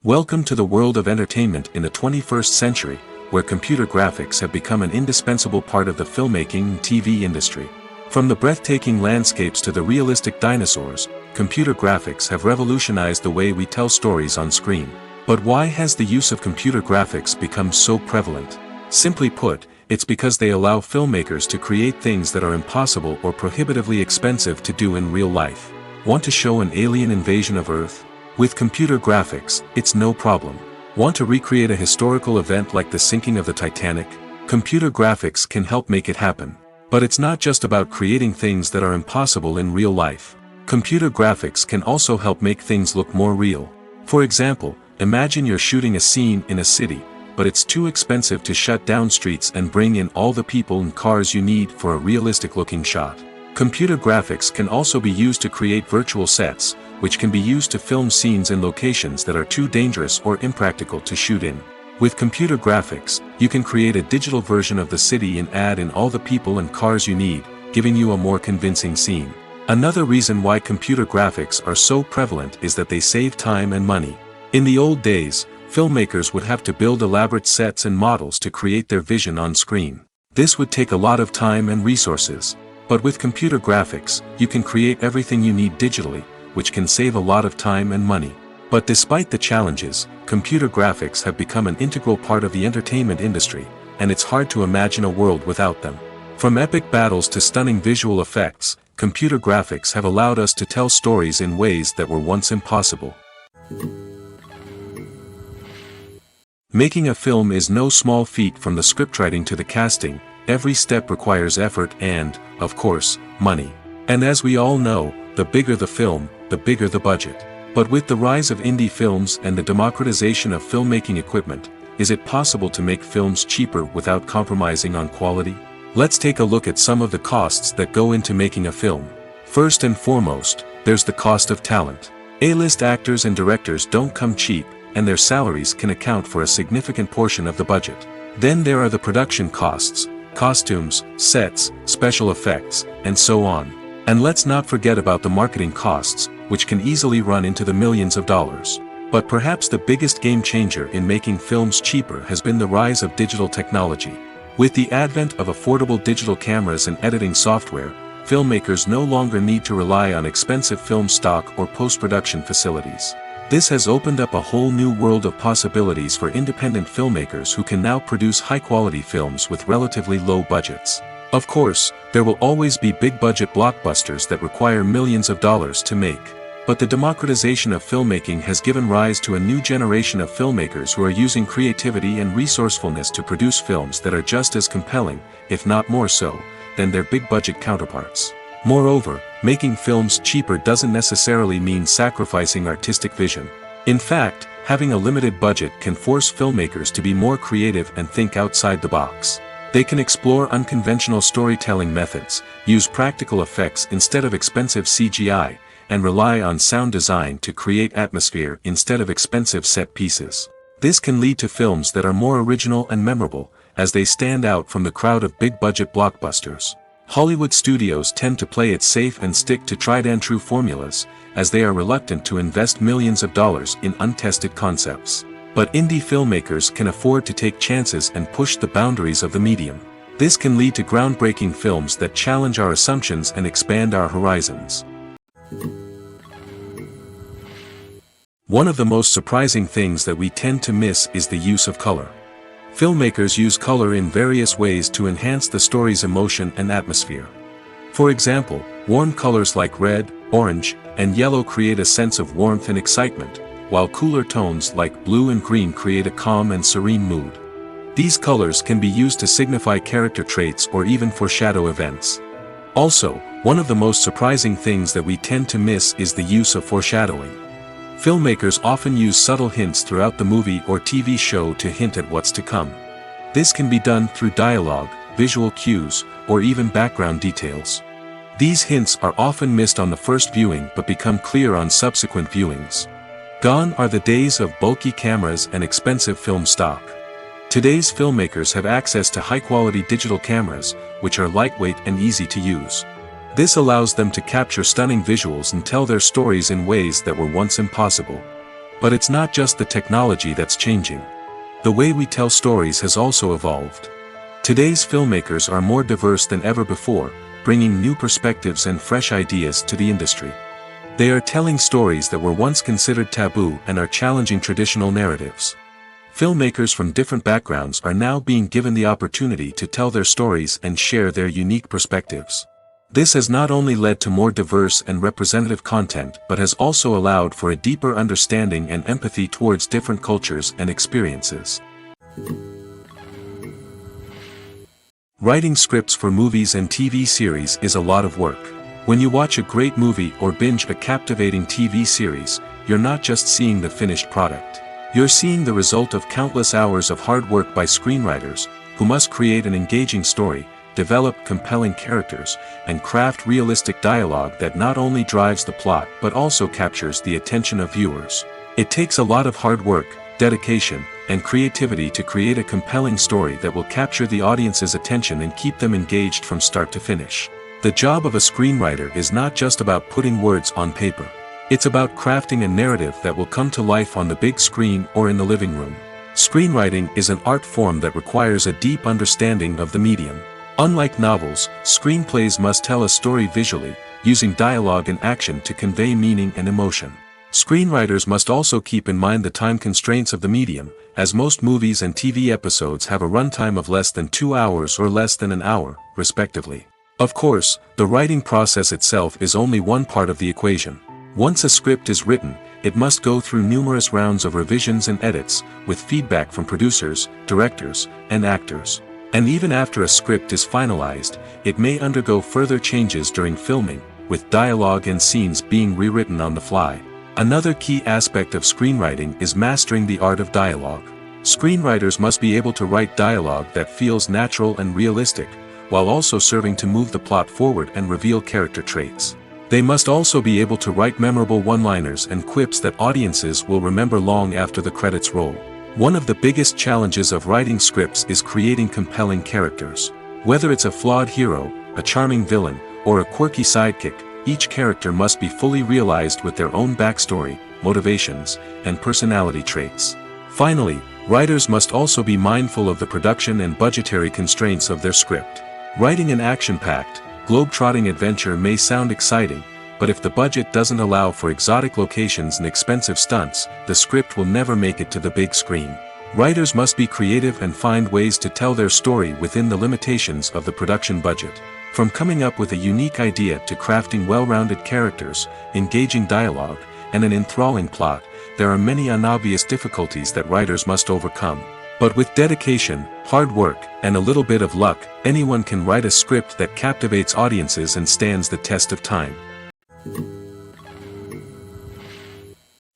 Welcome to the world of entertainment in the 21st century, where computer graphics have become an indispensable part of the filmmaking and TV industry. From the breathtaking landscapes to the realistic dinosaurs, computer graphics have revolutionized the way we tell stories on screen. But why has the use of computer graphics become so prevalent? Simply put, it's because they allow filmmakers to create things that are impossible or prohibitively expensive to do in real life. Want to show an alien invasion of Earth? With computer graphics, it's no problem. Want to recreate a historical event like the sinking of the Titanic? Computer graphics can help make it happen. But it's not just about creating things that are impossible in real life. Computer graphics can also help make things look more real. For example, imagine you're shooting a scene in a city, but it's too expensive to shut down streets and bring in all the people and cars you need for a realistic-looking shot. Computer graphics can also be used to create virtual sets, which can be used to film scenes in locations that are too dangerous or impractical to shoot in. With computer graphics, you can create a digital version of the city and add in all the people and cars you need, giving you a more convincing scene. Another reason why computer graphics are so prevalent is that they save time and money. In the old days, filmmakers would have to build elaborate sets and models to create their vision on screen. This would take a lot of time and resources. But with computer graphics, you can create everything you need digitally, which can save a lot of time and money. But despite the challenges, computer graphics have become an integral part of the entertainment industry, and it's hard to imagine a world without them. From epic battles to stunning visual effects, computer graphics have allowed us to tell stories in ways that were once impossible. Making a film is no small feat. From the scriptwriting to the casting, every step requires effort and, of course, money. And as we all know, the bigger the film, the bigger the budget. But with the rise of indie films and the democratization of filmmaking equipment, is it possible to make films cheaper without compromising on quality? Let's take a look at some of the costs that go into making a film. First and foremost, there's the cost of talent. A-list actors and directors don't come cheap, and their salaries can account for a significant portion of the budget. Then there are the production costs, costumes, sets, special effects, and so on. And let's not forget about the marketing costs, which can easily run into the millions of dollars. But perhaps the biggest game changer in making films cheaper has been the rise of digital technology. With the advent of affordable digital cameras and editing software, filmmakers no longer need to rely on expensive film stock or post-production facilities. This has opened up a whole new world of possibilities for independent filmmakers who can now produce high-quality films with relatively low budgets. Of course, there will always be big-budget blockbusters that require millions of dollars to make. But the democratization of filmmaking has given rise to a new generation of filmmakers who are using creativity and resourcefulness to produce films that are just as compelling, if not more so, than their big-budget counterparts. Moreover, making films cheaper doesn't necessarily mean sacrificing artistic vision. In fact, having a limited budget can force filmmakers to be more creative and think outside the box. They can explore unconventional storytelling methods, use practical effects instead of expensive CGI, and rely on sound design to create atmosphere instead of expensive set pieces. This can lead to films that are more original and memorable, as they stand out from the crowd of big-budget blockbusters. Hollywood studios tend to play it safe and stick to tried-and-true formulas, as they are reluctant to invest millions of dollars in untested concepts. But indie filmmakers can afford to take chances and push the boundaries of the medium. This can lead to groundbreaking films that challenge our assumptions and expand our horizons. One of the most surprising things that we tend to miss is the use of color. Filmmakers use color in various ways to enhance the story's emotion and atmosphere. For example, warm colors like red, orange, and yellow create a sense of warmth and excitement, while cooler tones like blue and green create a calm and serene mood. These colors can be used to signify character traits or even foreshadow events. Also, one of the most surprising things that we tend to miss is the use of foreshadowing. Filmmakers often use subtle hints throughout the movie or TV show to hint at what's to come. This can be done through dialogue, visual cues, or even background details. These hints are often missed on the first viewing but become clear on subsequent viewings. Gone are the days of bulky cameras and expensive film stock. Today's filmmakers have access to high-quality digital cameras, which are lightweight and easy to use. This allows them to capture stunning visuals and tell their stories in ways that were once impossible. But it's not just the technology that's changing. The way we tell stories has also evolved. Today's filmmakers are more diverse than ever before, bringing new perspectives and fresh ideas to the industry. They are telling stories that were once considered taboo and are challenging traditional narratives. Filmmakers from different backgrounds are now being given the opportunity to tell their stories and share their unique perspectives. This has not only led to more diverse and representative content but has also allowed for a deeper understanding and empathy towards different cultures and experiences. Writing scripts for movies and TV series is a lot of work. When you watch a great movie or binge a captivating TV series, you're not just seeing the finished product. You're seeing the result of countless hours of hard work by screenwriters, who must create an engaging story, develop compelling characters, and craft realistic dialogue that not only drives the plot but also captures the attention of viewers. It takes a lot of hard work, dedication, and creativity to create a compelling story that will capture the audience's attention and keep them engaged from start to finish. The job of a screenwriter is not just about putting words on paper. It's about crafting a narrative that will come to life on the big screen or in the living room. Screenwriting is an art form that requires a deep understanding of the medium. Unlike novels, screenplays must tell a story visually, using dialogue and action to convey meaning and emotion. Screenwriters must also keep in mind the time constraints of the medium, as most movies and TV episodes have a runtime of less than 2 hours or less than an hour, respectively. Of course, the writing process itself is only one part of the equation. Once a script is written, it must go through numerous rounds of revisions and edits, with feedback from producers, directors, and actors. And even after a script is finalized, it may undergo further changes during filming, with dialogue and scenes being rewritten on the fly. Another key aspect of screenwriting is mastering the art of dialogue. Screenwriters must be able to write dialogue that feels natural and realistic, while also serving to move the plot forward and reveal character traits. They must also be able to write memorable one-liners and quips that audiences will remember long after the credits roll. One of the biggest challenges of writing scripts is creating compelling characters. Whether it's a flawed hero, a charming villain, or a quirky sidekick, each character must be fully realized with their own backstory, motivations, and personality traits. Finally, writers must also be mindful of the production and budgetary constraints of their script. Writing an action-packed, globe-trotting adventure may sound exciting, but if the budget doesn't allow for exotic locations and expensive stunts, the script will never make it to the big screen. Writers must be creative and find ways to tell their story within the limitations of the production budget. From coming up with a unique idea to crafting well-rounded characters, engaging dialogue, and an enthralling plot, there are many unobvious difficulties that writers must overcome. But with dedication, hard work, and a little bit of luck, anyone can write a script that captivates audiences and stands the test of time.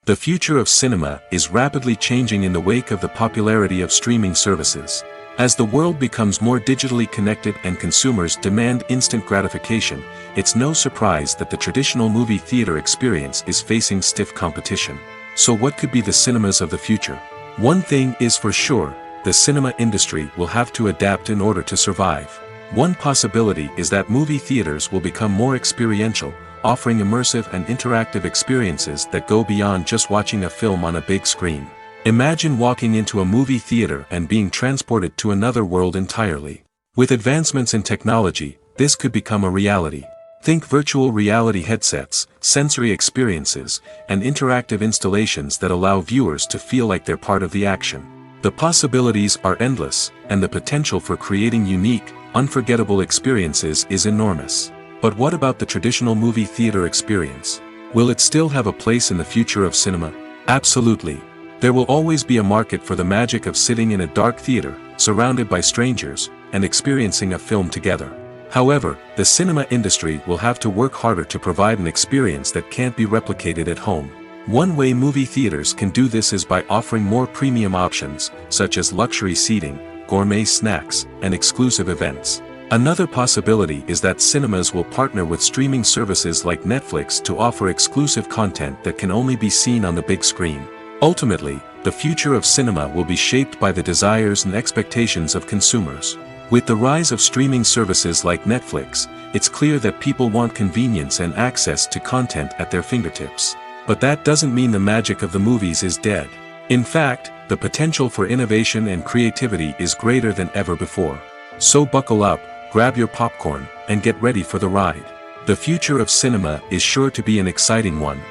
The future of cinema is rapidly changing in the wake of the popularity of streaming services. As the world becomes more digitally connected and consumers demand instant gratification, it's no surprise that the traditional movie theater experience is facing stiff competition. So what could be the cinemas of the future? One thing is for sure, the cinema industry will have to adapt in order to survive. One possibility is that movie theaters will become more experiential, offering immersive and interactive experiences that go beyond just watching a film on a big screen. Imagine walking into a movie theater and being transported to another world entirely. With advancements in technology, this could become a reality. Think virtual reality headsets, sensory experiences, and interactive installations that allow viewers to feel like they're part of the action. The possibilities are endless, and the potential for creating unique, unforgettable experiences is enormous. But what about the traditional movie theater experience? Will it still have a place in the future of cinema? Absolutely. There will always be a market for the magic of sitting in a dark theater, surrounded by strangers, and experiencing a film together. However, the cinema industry will have to work harder to provide an experience that can't be replicated at home. One way movie theaters can do this is by offering more premium options, such as luxury seating, gourmet snacks, and exclusive events. Another possibility is that cinemas will partner with streaming services like Netflix to offer exclusive content that can only be seen on the big screen. Ultimately, the future of cinema will be shaped by the desires and expectations of consumers. With the rise of streaming services like Netflix, it's clear that people want convenience and access to content at their fingertips. But that doesn't mean the magic of the movies is dead. In fact, the potential for innovation and creativity is greater than ever before. So buckle up, grab your popcorn, and get ready for the ride. The future of cinema is sure to be an exciting one.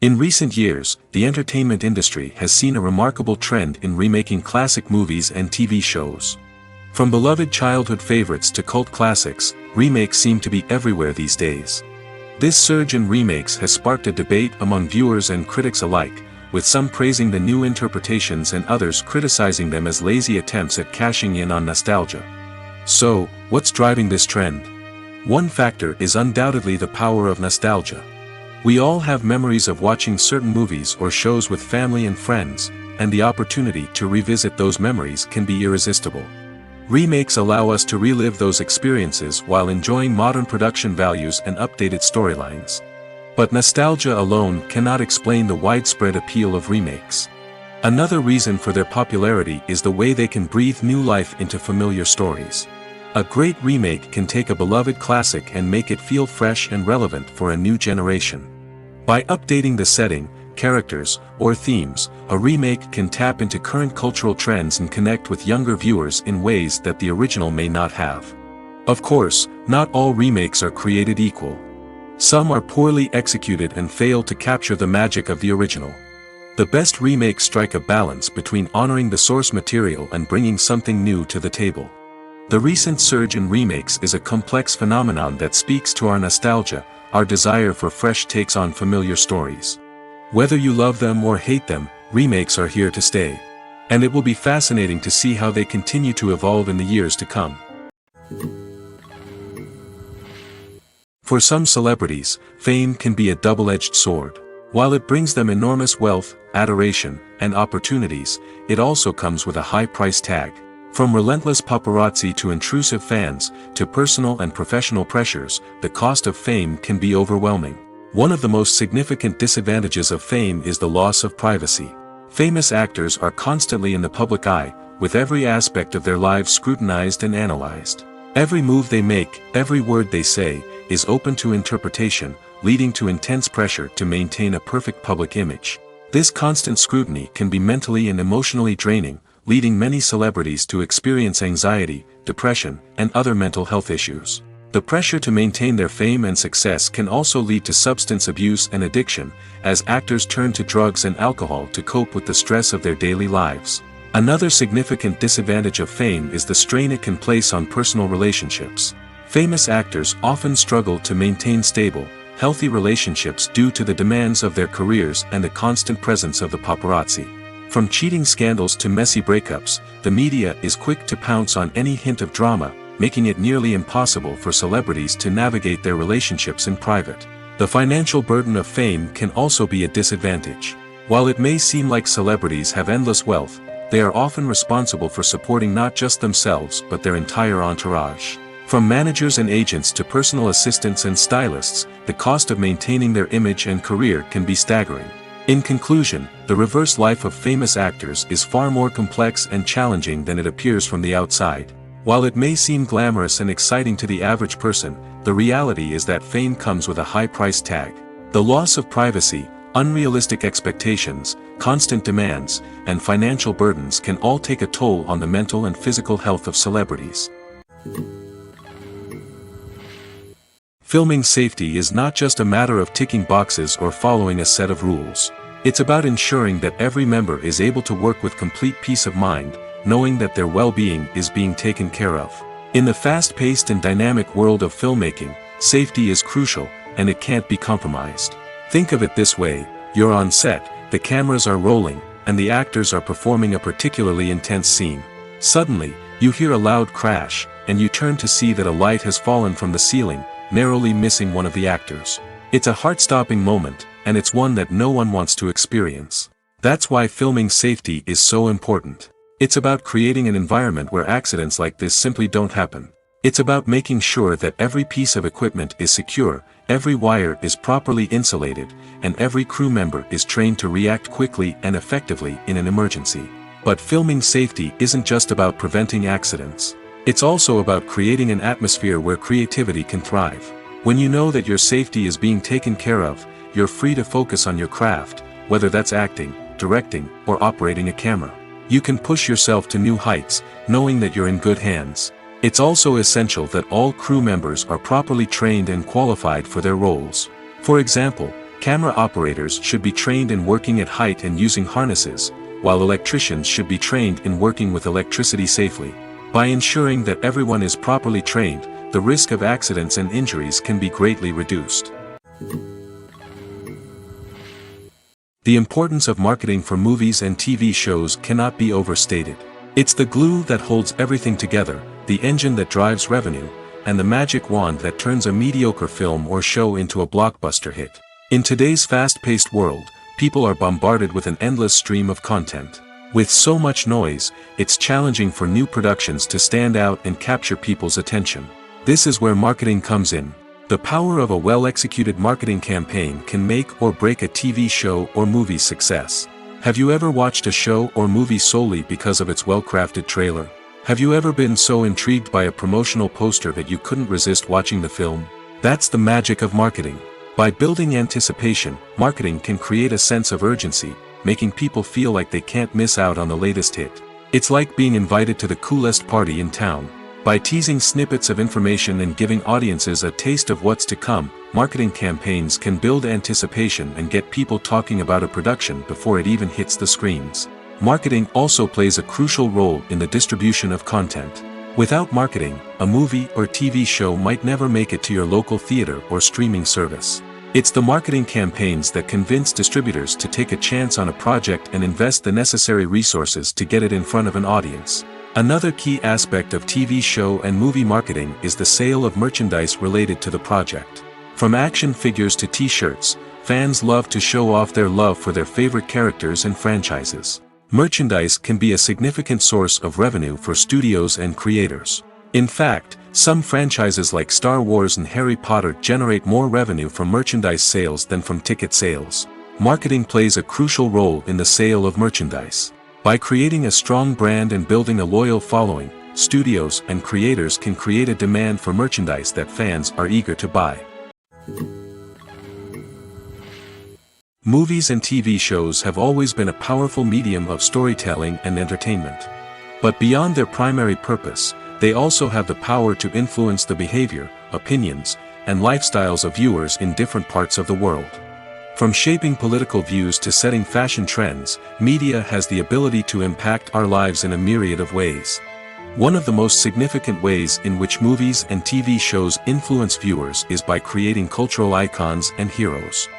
In recent years, the entertainment industry has seen a remarkable trend in remaking classic movies and TV shows. From beloved childhood favorites to cult classics, remakes seem to be everywhere these days. This surge in remakes has sparked a debate among viewers and critics alike, with some praising the new interpretations and others criticizing them as lazy attempts at cashing in on nostalgia. So, what's driving this trend? One factor is undoubtedly the power of nostalgia. We all have memories of watching certain movies or shows with family and friends, and the opportunity to revisit those memories can be irresistible. Remakes allow us to relive those experiences while enjoying modern production values and updated storylines. But nostalgia alone cannot explain the widespread appeal of remakes. Another reason for their popularity is the way they can breathe new life into familiar stories. A great remake can take a beloved classic and make it feel fresh and relevant for a new generation. By updating the setting, characters, or themes, a remake can tap into current cultural trends and connect with younger viewers in ways that the original may not have. Of course, not all remakes are created equal. Some are poorly executed and fail to capture the magic of the original. The best remakes strike a balance between honoring the source material and bringing something new to the table. The recent surge in remakes is a complex phenomenon that speaks to our nostalgia, our desire for fresh takes on familiar stories. Whether you love them or hate them, remakes are here to stay. And it will be fascinating to see how they continue to evolve in the years to come. For some celebrities, fame can be a double-edged sword. While it brings them enormous wealth, adoration, and opportunities, it also comes with a high price tag. From relentless paparazzi to intrusive fans, to personal and professional pressures, the cost of fame can be overwhelming. One of the most significant disadvantages of fame is the loss of privacy. Famous actors are constantly in the public eye, with every aspect of their lives scrutinized and analyzed. Every move they make, every word they say, is open to interpretation, leading to intense pressure to maintain a perfect public image. This constant scrutiny can be mentally and emotionally draining, leading many celebrities to experience anxiety, depression, and other mental health issues. The pressure to maintain their fame and success can also lead to substance abuse and addiction, as actors turn to drugs and alcohol to cope with the stress of their daily lives. Another significant disadvantage of fame is the strain it can place on personal relationships. Famous actors often struggle to maintain stable, healthy relationships due to the demands of their careers and the constant presence of the paparazzi. From cheating scandals to messy breakups, the media is quick to pounce on any hint of drama, making it nearly impossible for celebrities to navigate their relationships in private. The financial burden of fame can also be a disadvantage. While it may seem like celebrities have endless wealth, they are often responsible for supporting not just themselves but their entire entourage. From managers and agents to personal assistants and stylists, the cost of maintaining their image and career can be staggering. In conclusion, the reverse life of famous actors is far more complex and challenging than it appears from the outside. While it may seem glamorous and exciting to the average person, the reality is that fame comes with a high price tag. The loss of privacy, unrealistic expectations, constant demands, and financial burdens can all take a toll on the mental and physical health of celebrities. Filming safety is not just a matter of ticking boxes or following a set of rules. It's about ensuring that every member is able to work with complete peace of mind, knowing that their well-being is being taken care of. In the fast-paced and dynamic world of filmmaking, safety is crucial, and it can't be compromised. Think of it this way: you're on set, the cameras are rolling, and the actors are performing a particularly intense scene. Suddenly, you hear a loud crash, and you turn to see that a light has fallen from the ceiling, narrowly missing one of the actors. It's a heart-stopping moment, and it's one that no one wants to experience. That's why filming safety is so important. It's about creating an environment where accidents like this simply don't happen. It's about making sure that every piece of equipment is secure, every wire is properly insulated, and every crew member is trained to react quickly and effectively in an emergency. But filming safety isn't just about preventing accidents. It's also about creating an atmosphere where creativity can thrive. When you know that your safety is being taken care of, you're free to focus on your craft, whether that's acting, directing, or operating a camera. You can push yourself to new heights, knowing that you're in good hands. It's also essential that all crew members are properly trained and qualified for their roles. For example, camera operators should be trained in working at height and using harnesses, while electricians should be trained in working with electricity safely. By ensuring that everyone is properly trained, the risk of accidents and injuries can be greatly reduced. The importance of marketing for movies and TV shows cannot be overstated. It's the glue that holds everything together, the engine that drives revenue, and the magic wand that turns a mediocre film or show into a blockbuster hit. In today's fast-paced world, people are bombarded with an endless stream of content. With so much noise, it's challenging for new productions to stand out and capture people's attention. This is where marketing comes in. The power of a well-executed marketing campaign can make or break a TV show or movie's success. Have you ever watched a show or movie solely because of its well-crafted trailer? Have you ever been so intrigued by a promotional poster that you couldn't resist watching the film? That's the magic of marketing. By building anticipation, marketing can create a sense of urgency, making people feel like they can't miss out on the latest hit. It's like being invited to the coolest party in town. By teasing snippets of information and giving audiences a taste of what's to come, marketing campaigns can build anticipation and get people talking about a production before it even hits the screens. Marketing also plays a crucial role in the distribution of content. Without marketing, a movie or TV show might never make it to your local theater or streaming service. It's the marketing campaigns that convince distributors to take a chance on a project and invest the necessary resources to get it in front of an audience. Another key aspect of TV show and movie marketing is the sale of merchandise related to the project. From action figures to t-shirts, fans love to show off their love for their favorite characters and franchises. Merchandise can be a significant source of revenue for studios and creators. In fact, some franchises like Star Wars and Harry Potter generate more revenue from merchandise sales than from ticket sales. Marketing plays a crucial role in the sale of merchandise. By creating a strong brand and building a loyal following, studios and creators can create a demand for merchandise that fans are eager to buy. Movies and TV shows have always been a powerful medium of storytelling and entertainment. But beyond their primary purpose, they also have the power to influence the behavior, opinions, and lifestyles of viewers in different parts of the world. From shaping political views to setting fashion trends, media has the ability to impact our lives in a myriad of ways. One of the most significant ways in which movies and TV shows influence viewers is by creating cultural icons and heroes.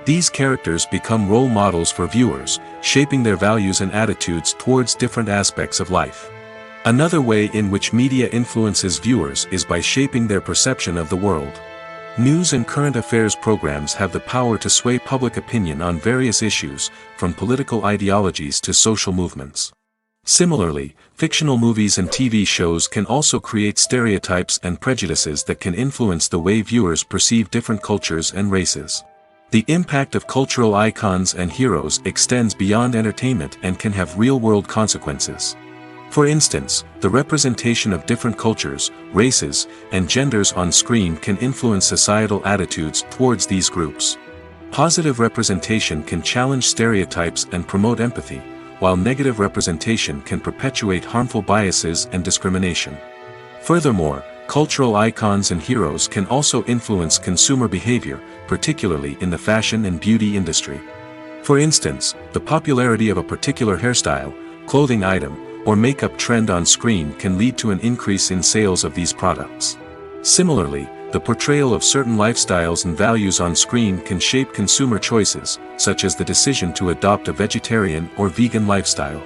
These characters become role models for viewers, shaping their values and attitudes towards different aspects of life. Another way in which media influences viewers is by shaping their perception of the world. News and current affairs programs have the power to sway public opinion on various issues, from political ideologies to social movements. Similarly, fictional movies and TV shows can also create stereotypes and prejudices that can influence the way viewers perceive different cultures and races. The impact of cultural icons and heroes extends beyond entertainment and can have real-world consequences. For instance, the representation of different cultures, races, and genders on screen can influence societal attitudes towards these groups. Positive representation can challenge stereotypes and promote empathy, while negative representation can perpetuate harmful biases and discrimination. Furthermore, cultural icons and heroes can also influence consumer behavior, particularly in the fashion and beauty industry. For instance, the popularity of a particular hairstyle, clothing item, or makeup trend on screen can lead to an increase in sales of these products. Similarly, the portrayal of certain lifestyles and values on screen can shape consumer choices, such as the decision to adopt a vegetarian or vegan lifestyle.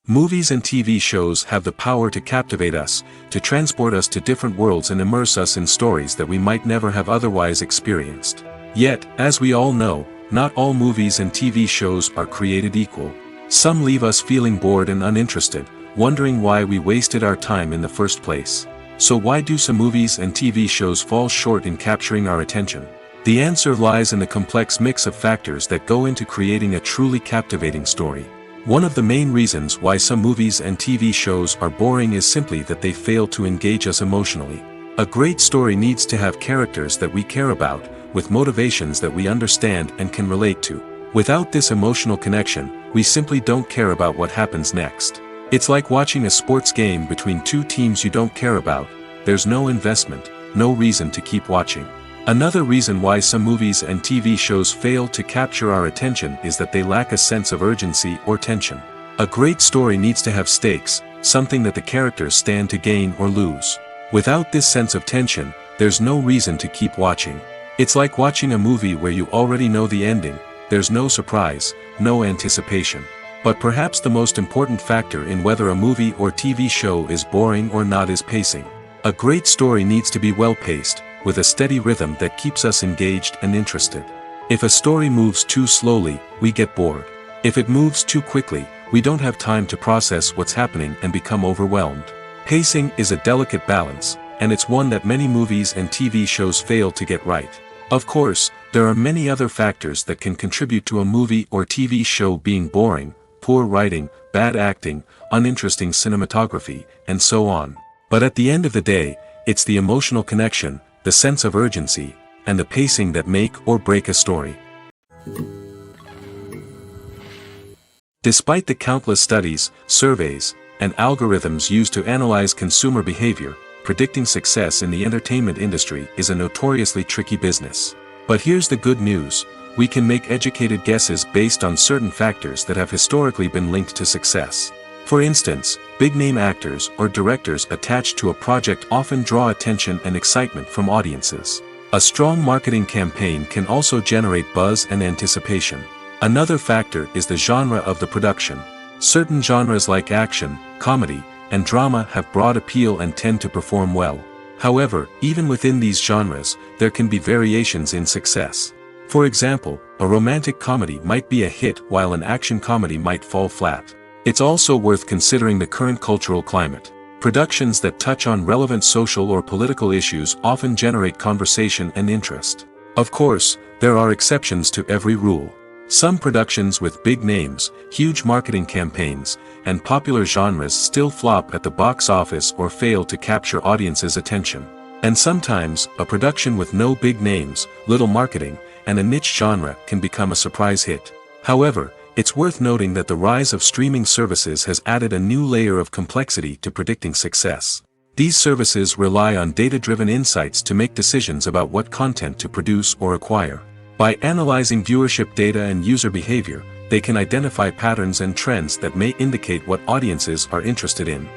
Movies and TV shows have the power to captivate us, to transport us to different worlds and immerse us in stories that we might never have otherwise experienced. Yet, as we all know, not all movies and TV shows are created equal. Some leave us feeling bored and uninterested, wondering why we wasted our time in the first place. So why do some movies and TV shows fall short in capturing our attention? The answer lies in the complex mix of factors that go into creating a truly captivating story. One of the main reasons why some movies and TV shows are boring is simply that they fail to engage us emotionally. A great story needs to have characters that we care about, with motivations that we understand and can relate to. Without this emotional connection, we simply don't care about what happens next. It's like watching a sports game between two teams you don't care about. There's no investment, no reason to keep watching. Another reason why some movies and TV shows fail to capture our attention is that they lack a sense of urgency or tension. A great story needs to have stakes, something that the characters stand to gain or lose. Without this sense of tension, there's no reason to keep watching. It's like watching a movie where you already know the ending. There's no surprise, no anticipation. But perhaps the most important factor in whether a movie or TV show is boring or not is pacing. A great story needs to be well-paced, with a steady rhythm that keeps us engaged and interested. If a story moves too slowly, we get bored. If it moves too quickly, we don't have time to process what's happening and become overwhelmed. Pacing is a delicate balance, and it's one that many movies and TV shows fail to get right. Of course, there are many other factors that can contribute to a movie or TV show being boring: poor writing, bad acting, uninteresting cinematography, and so on. But at the end of the day, it's the emotional connection, the sense of urgency, and the pacing that make or break a story. Despite the countless studies, surveys, and algorithms used to analyze consumer behavior, predicting success in the entertainment industry is a notoriously tricky business. But here's the good news: we can make educated guesses based on certain factors that have historically been linked to success. For instance, big-name actors or directors attached to a project often draw attention and excitement from audiences. A strong marketing campaign can also generate buzz and anticipation. Another factor is the genre of the production. Certain genres like action, comedy, and drama have broad appeal and tend to perform well. However, even within these genres, there can be variations in success. For example, a romantic comedy might be a hit while an action comedy might fall flat. It's also worth considering the current cultural climate. Productions that touch on relevant social or political issues often generate conversation and interest. Of course, there are exceptions to every rule. Some productions with big names, huge marketing campaigns, and popular genres still flop at the box office or fail to capture audiences' attention. And sometimes, a production with no big names, little marketing, and a niche genre can become a surprise hit. However, it's worth noting that the rise of streaming services has added a new layer of complexity to predicting success. These services rely on data-driven insights to make decisions about what content to produce or acquire. By analyzing viewership data and user behavior, they can identify patterns and trends that may indicate what audiences are interested in.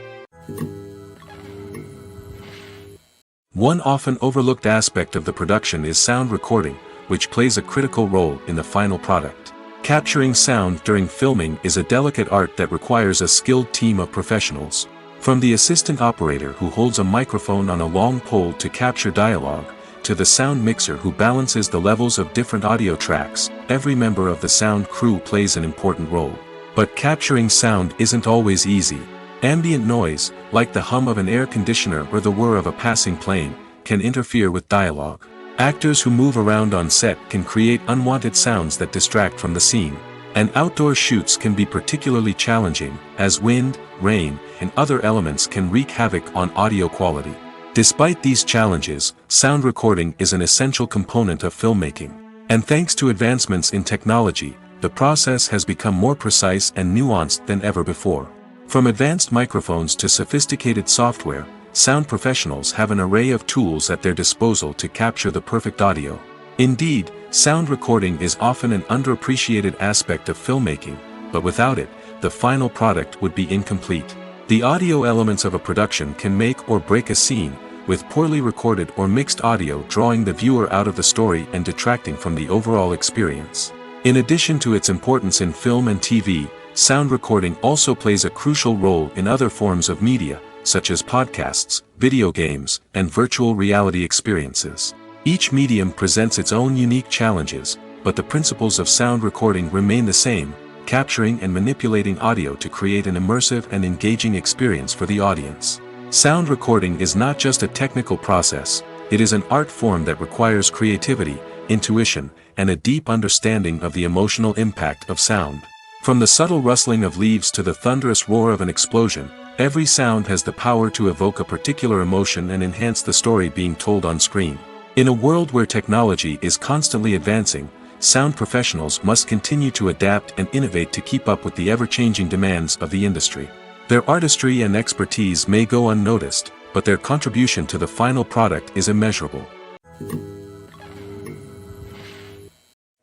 One often overlooked aspect of the production is sound recording, which plays a critical role in the final product. Capturing sound during filming is a delicate art that requires a skilled team of professionals. From the assistant operator who holds a microphone on a long pole to capture dialogue, to the sound mixer who balances the levels of different audio tracks, every member of the sound crew plays an important role. But capturing sound isn't always easy. Ambient noise, like the hum of an air conditioner or the whir of a passing plane, can interfere with dialogue. Actors who move around on set can create unwanted sounds that distract from the scene. And outdoor shoots can be particularly challenging, as wind, rain, and other elements can wreak havoc on audio quality. Despite these challenges, sound recording is an essential component of filmmaking. And thanks to advancements in technology, the process has become more precise and nuanced than ever before. From advanced microphones to sophisticated software, sound professionals have an array of tools at their disposal to capture the perfect audio. Indeed, sound recording is often an underappreciated aspect of filmmaking, but without it, the final product would be incomplete. The audio elements of a production can make or break a scene, with poorly recorded or mixed audio drawing the viewer out of the story and detracting from the overall experience. In addition to its importance in film and TV, sound recording also plays a crucial role in other forms of media, such as podcasts, video games, and virtual reality experiences. Each medium presents its own unique challenges, but the principles of sound recording remain the same: capturing and manipulating audio to create an immersive and engaging experience for the audience. Sound recording is not just a technical process, it is an art form that requires creativity, intuition, and a deep understanding of the emotional impact of sound. From the subtle rustling of leaves to the thunderous roar of an explosion, every sound has the power to evoke a particular emotion and enhance the story being told on screen. In a world where technology is constantly advancing, sound professionals must continue to adapt and innovate to keep up with the ever-changing demands of the industry. Their artistry and expertise may go unnoticed, but their contribution to the final product is immeasurable.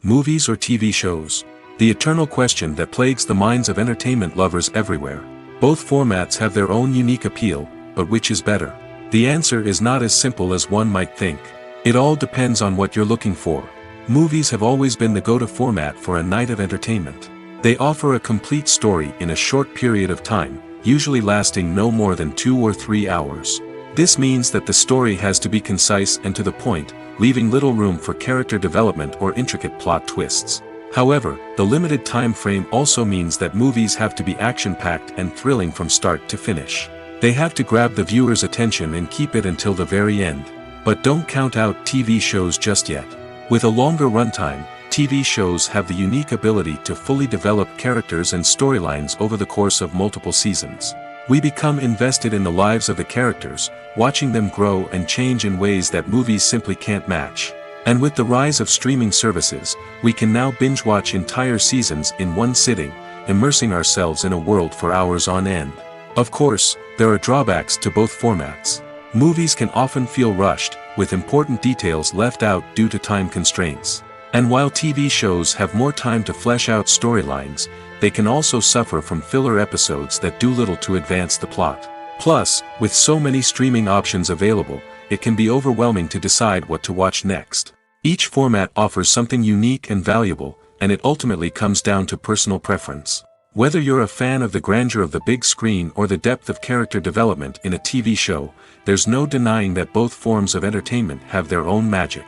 Movies or TV shows? The eternal question that plagues the minds of entertainment lovers everywhere. Both formats have their own unique appeal, but which is better? The answer is not as simple as one might think. It all depends on what you're looking for. Movies have always been the go-to format for a night of entertainment. They offer a complete story in a short period of time, usually lasting no more than 2 or 3 hours. This means that the story has to be concise and to the point, leaving little room for character development or intricate plot twists. However, the limited time frame also means that movies have to be action-packed and thrilling from start to finish. They have to grab the viewer's attention and keep it until the very end. But don't count out TV shows just yet. With a longer runtime, TV shows have the unique ability to fully develop characters and storylines over the course of multiple seasons. We become invested in the lives of the characters, watching them grow and change in ways that movies simply can't match. And with the rise of streaming services, we can now binge-watch entire seasons in one sitting, immersing ourselves in a world for hours on end. Of course, there are drawbacks to both formats. Movies can often feel rushed, with important details left out due to time constraints. And while TV shows have more time to flesh out storylines, they can also suffer from filler episodes that do little to advance the plot. Plus, with so many streaming options available, it can be overwhelming to decide what to watch next. Each format offers something unique and valuable, and it ultimately comes down to personal preference. Whether you're a fan of the grandeur of the big screen or the depth of character development in a TV show, there's no denying that both forms of entertainment have their own magic.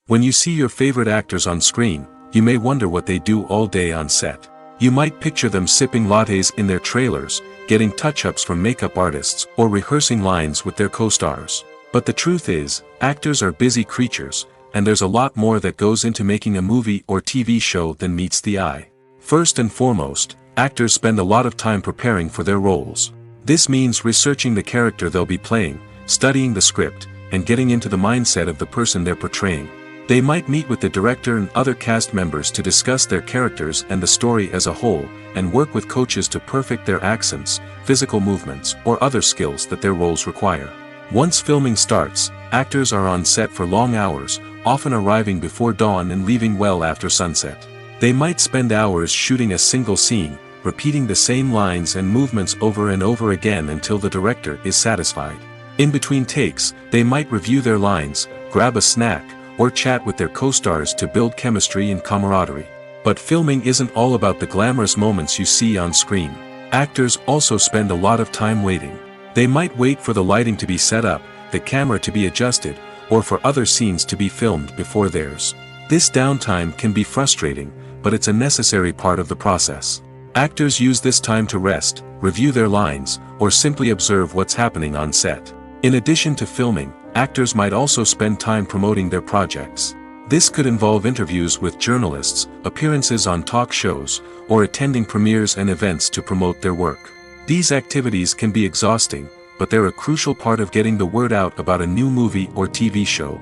When you see your favorite actors on screen, you may wonder what they do all day on set. You might picture them sipping lattes in their trailers, getting touch-ups from makeup artists, or rehearsing lines with their co-stars. But the truth is, actors are busy creatures, and there's a lot more that goes into making a movie or TV show than meets the eye. First and foremost, actors spend a lot of time preparing for their roles. This means researching the character they'll be playing, studying the script, and getting into the mindset of the person they're portraying. They might meet with the director and other cast members to discuss their characters and the story as a whole, and work with coaches to perfect their accents, physical movements, or other skills that their roles require. Once filming starts, actors are on set for long hours, often arriving before dawn and leaving well after sunset. They might spend hours shooting a single scene, repeating the same lines and movements over and over again until the director is satisfied. In between takes, they might review their lines, grab a snack, or chat with their co-stars to build chemistry and camaraderie. But filming isn't all about the glamorous moments you see on screen. Actors also spend a lot of time waiting. They might wait for the lighting to be set up, the camera to be adjusted, or for other scenes to be filmed before theirs. This downtime can be frustrating, but it's a necessary part of the process. Actors use this time to rest, review their lines, or simply observe what's happening on set. In addition to filming, actors might also spend time promoting their projects. This could involve interviews with journalists, appearances on talk shows, or attending premieres and events to promote their work. These activities can be exhausting, but they're a crucial part of getting the word out about a new movie or TV show.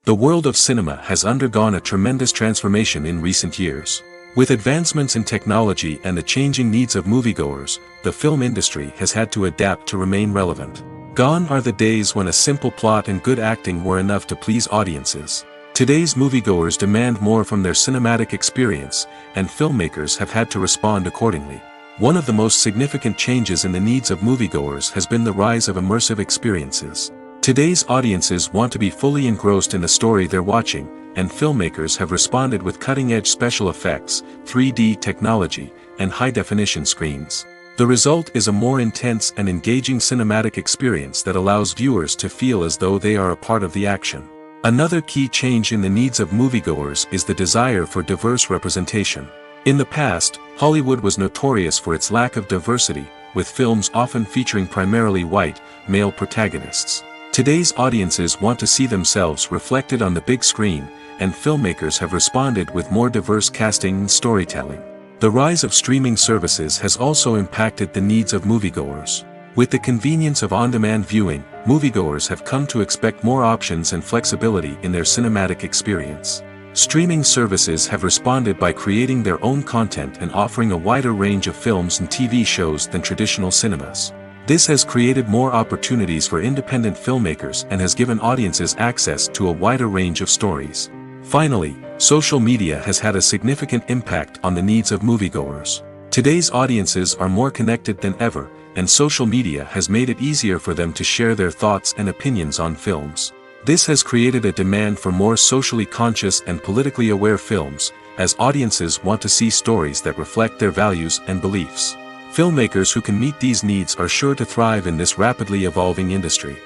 The world of cinema has undergone a tremendous transformation in recent years. With advancements in technology and the changing needs of moviegoers, the film industry has had to adapt to remain relevant. Gone are the days when a simple plot and good acting were enough to please audiences. Today's moviegoers demand more from their cinematic experience, and filmmakers have had to respond accordingly. One of the most significant changes in the needs of moviegoers has been the rise of immersive experiences. Today's audiences want to be fully engrossed in the story they're watching, and filmmakers have responded with cutting-edge special effects, 3D technology, and high-definition screens. The result is a more intense and engaging cinematic experience that allows viewers to feel as though they are a part of the action. Another key change in the needs of moviegoers is the desire for diverse representation. In the past, Hollywood was notorious for its lack of diversity, with films often featuring primarily white, male protagonists. Today's audiences want to see themselves reflected on the big screen, and filmmakers have responded with more diverse casting and storytelling. The rise of streaming services has also impacted the needs of moviegoers. With the convenience of on-demand viewing, moviegoers have come to expect more options and flexibility in their cinematic experience. Streaming services have responded by creating their own content and offering a wider range of films and TV shows than traditional cinemas. This has created more opportunities for independent filmmakers and has given audiences access to a wider range of stories. Finally, social media has had a significant impact on the needs of moviegoers. Today's audiences are more connected than ever, and social media has made it easier for them to share their thoughts and opinions on films. This has created a demand for more socially conscious and politically aware films, as audiences want to see stories that reflect their values and beliefs. Filmmakers who can meet these needs are sure to thrive in this rapidly evolving industry.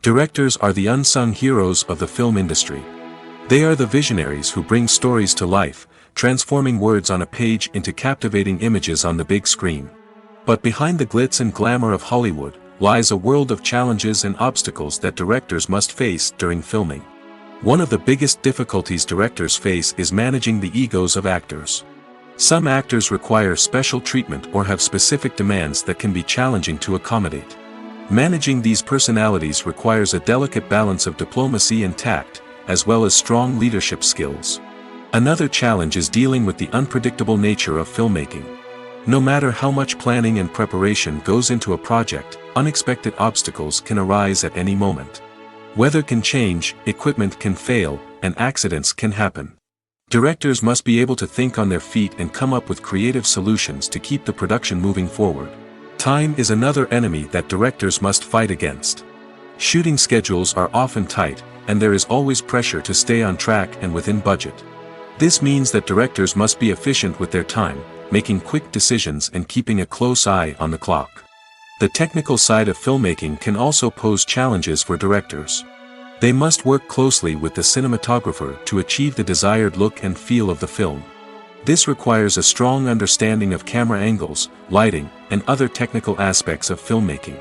Directors are the unsung heroes of the film industry. They are the visionaries who bring stories to life, transforming words on a page into captivating images on the big screen. But behind the glitz and glamour of Hollywood lies a world of challenges and obstacles that directors must face during filming. One of the biggest difficulties directors face is managing the egos of actors. Some actors require special treatment or have specific demands that can be challenging to accommodate. Managing these personalities requires a delicate balance of diplomacy and tact, as well as strong leadership skills. Another challenge is dealing with the unpredictable nature of filmmaking. No matter how much planning and preparation goes into a project, unexpected obstacles can arise at any moment. Weather can change, equipment can fail, and accidents can happen. Directors must be able to think on their feet and come up with creative solutions to keep the production moving forward. Time is another enemy that directors must fight against. Shooting schedules are often tight, and there is always pressure to stay on track and within budget. This means that directors must be efficient with their time, making quick decisions and keeping a close eye on the clock. The technical side of filmmaking can also pose challenges for directors. They must work closely with the cinematographer to achieve the desired look and feel of the film. This requires a strong understanding of camera angles, lighting, and other technical aspects of filmmaking.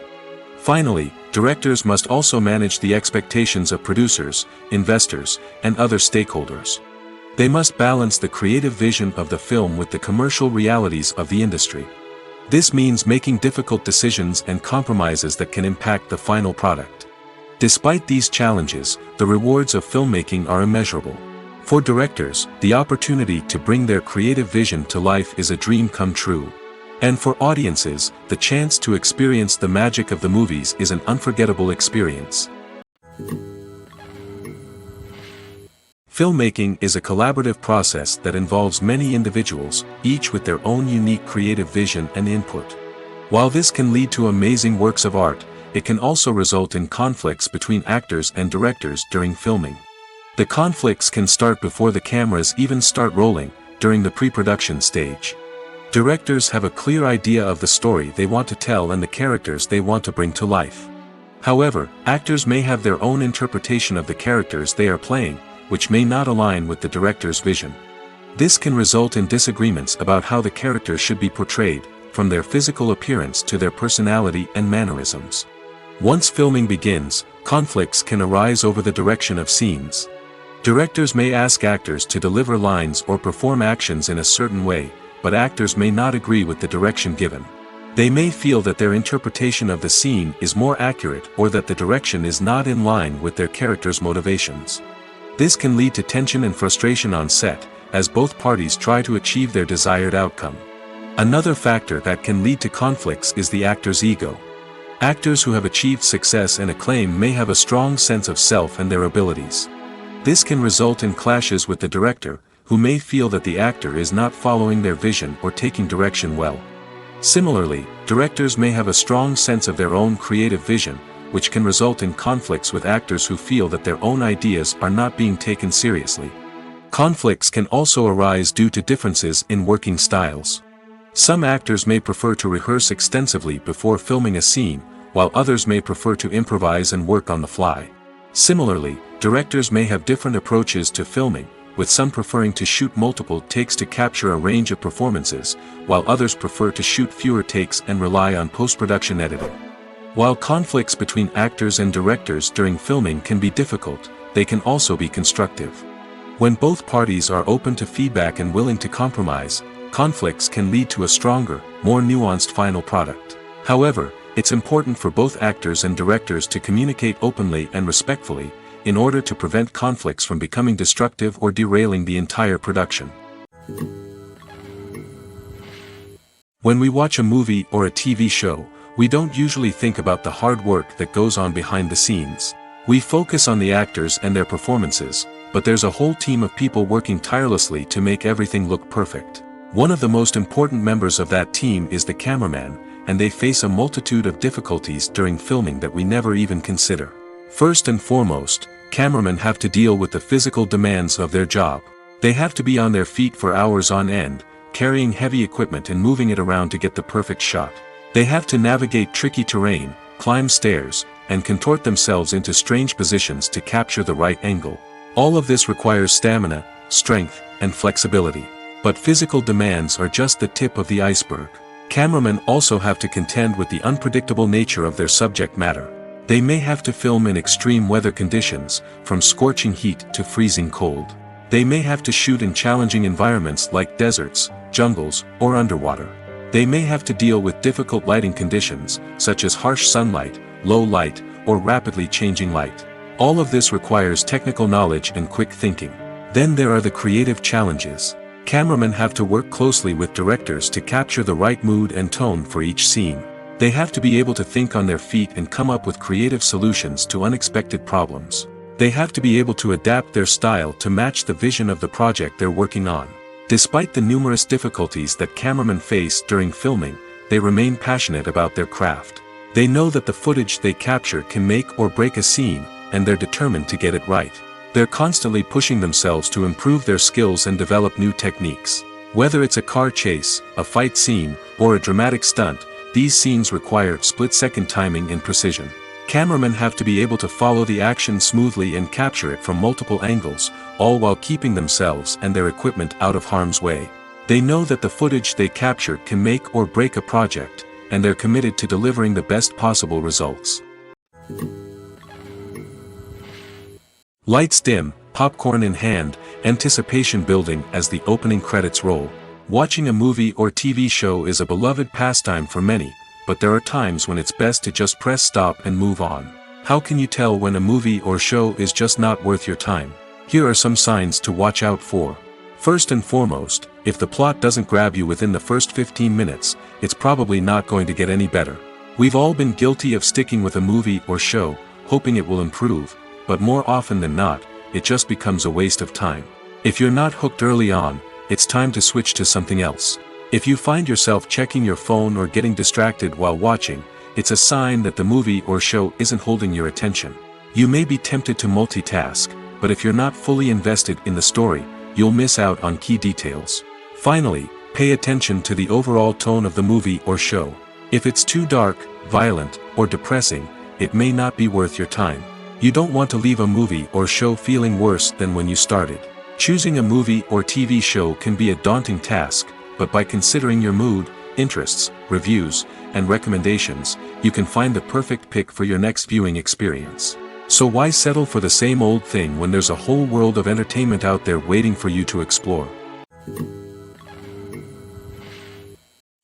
Finally, directors must also manage the expectations of producers, investors, and other stakeholders. They must balance the creative vision of the film with the commercial realities of the industry. This means making difficult decisions and compromises that can impact the final product. Despite these challenges, the rewards of filmmaking are immeasurable. For directors, the opportunity to bring their creative vision to life is a dream come true. And for audiences, the chance to experience the magic of the movies is an unforgettable experience. Filmmaking is a collaborative process that involves many individuals, each with their own unique creative vision and input. While this can lead to amazing works of art, it can also result in conflicts between actors and directors during filming. The conflicts can start before the cameras even start rolling, during the pre-production stage. Directors have a clear idea of the story they want to tell and the characters they want to bring to life. However, actors may have their own interpretation of the characters they are playing, which may not align with the director's vision. This can result in disagreements about how the characters should be portrayed, from their physical appearance to their personality and mannerisms. Once filming begins, conflicts can arise over the direction of scenes. Directors may ask actors to deliver lines or perform actions in a certain way, but actors may not agree with the direction given. They may feel that their interpretation of the scene is more accurate or that the direction is not in line with their character's motivations. This can lead to tension and frustration on set, as both parties try to achieve their desired outcome. Another factor that can lead to conflicts is the actor's ego. Actors who have achieved success and acclaim may have a strong sense of self and their abilities. This can result in clashes with the director, who may feel that the actor is not following their vision or taking direction well. Similarly, directors may have a strong sense of their own creative vision, which can result in conflicts with actors who feel that their own ideas are not being taken seriously. Conflicts can also arise due to differences in working styles. Some actors may prefer to rehearse extensively before filming a scene, while others may prefer to improvise and work on the fly. Similarly, directors may have different approaches to filming, with some preferring to shoot multiple takes to capture a range of performances, while others prefer to shoot fewer takes and rely on post-production editing. While conflicts between actors and directors during filming can be difficult, they can also be constructive. When both parties are open to feedback and willing to compromise, conflicts can lead to a stronger, more nuanced final product. However, it's important for both actors and directors to communicate openly and respectfully, in order to prevent conflicts from becoming destructive or derailing the entire production. When we watch a movie or a TV show, we don't usually think about the hard work that goes on behind the scenes. We focus on the actors and their performances, but there's a whole team of people working tirelessly to make everything look perfect. One of the most important members of that team is the cameraman, and they face a multitude of difficulties during filming that we never even consider. First and foremost, cameramen have to deal with the physical demands of their job. They have to be on their feet for hours on end, carrying heavy equipment and moving it around to get the perfect shot. They have to navigate tricky terrain, climb stairs, and contort themselves into strange positions to capture the right angle. All of this requires stamina, strength, and flexibility. But physical demands are just the tip of the iceberg. Cameramen also have to contend with the unpredictable nature of their subject matter. They may have to film in extreme weather conditions, from scorching heat to freezing cold. They may have to shoot in challenging environments like deserts, jungles, or underwater. They may have to deal with difficult lighting conditions, such as harsh sunlight, low light, or rapidly changing light. All of this requires technical knowledge and quick thinking. Then there are the creative challenges. Cameramen have to work closely with directors to capture the right mood and tone for each scene. They have to be able to think on their feet and come up with creative solutions to unexpected problems. They have to be able to adapt their style to match the vision of the project they're working on. Despite the numerous difficulties that cameramen face during filming, they remain passionate about their craft. They know that the footage they capture can make or break a scene, and they're determined to get it right. They're constantly pushing themselves to improve their skills and develop new techniques. Whether it's a car chase, a fight scene, or a dramatic stunt, these scenes require split-second timing and precision. Cameramen have to be able to follow the action smoothly and capture it from multiple angles, all while keeping themselves and their equipment out of harm's way. They know that the footage they capture can make or break a project, and they're committed to delivering the best possible results. Lights dim, popcorn in hand, anticipation building as the opening credits roll. Watching a movie or TV show is a beloved pastime for many, but there are times when it's best to just press stop and move on. How can you tell when a movie or show is just not worth your time? Here are some signs to watch out for. First and foremost, if the plot doesn't grab you within the first 15 minutes, it's probably not going to get any better. We've all been guilty of sticking with a movie or show, hoping it will improve, but more often than not, it just becomes a waste of time. If you're not hooked early on, it's time to switch to something else. If you find yourself checking your phone or getting distracted while watching, it's a sign that the movie or show isn't holding your attention. You may be tempted to multitask, but if you're not fully invested in the story, you'll miss out on key details. Finally, pay attention to the overall tone of the movie or show. If it's too dark, violent, or depressing, it may not be worth your time. You don't want to leave a movie or show feeling worse than when you started. Choosing a movie or TV show can be a daunting task, but by considering your mood, interests, reviews, and recommendations, you can find the perfect pick for your next viewing experience. So why settle for the same old thing when there's a whole world of entertainment out there waiting for you to explore?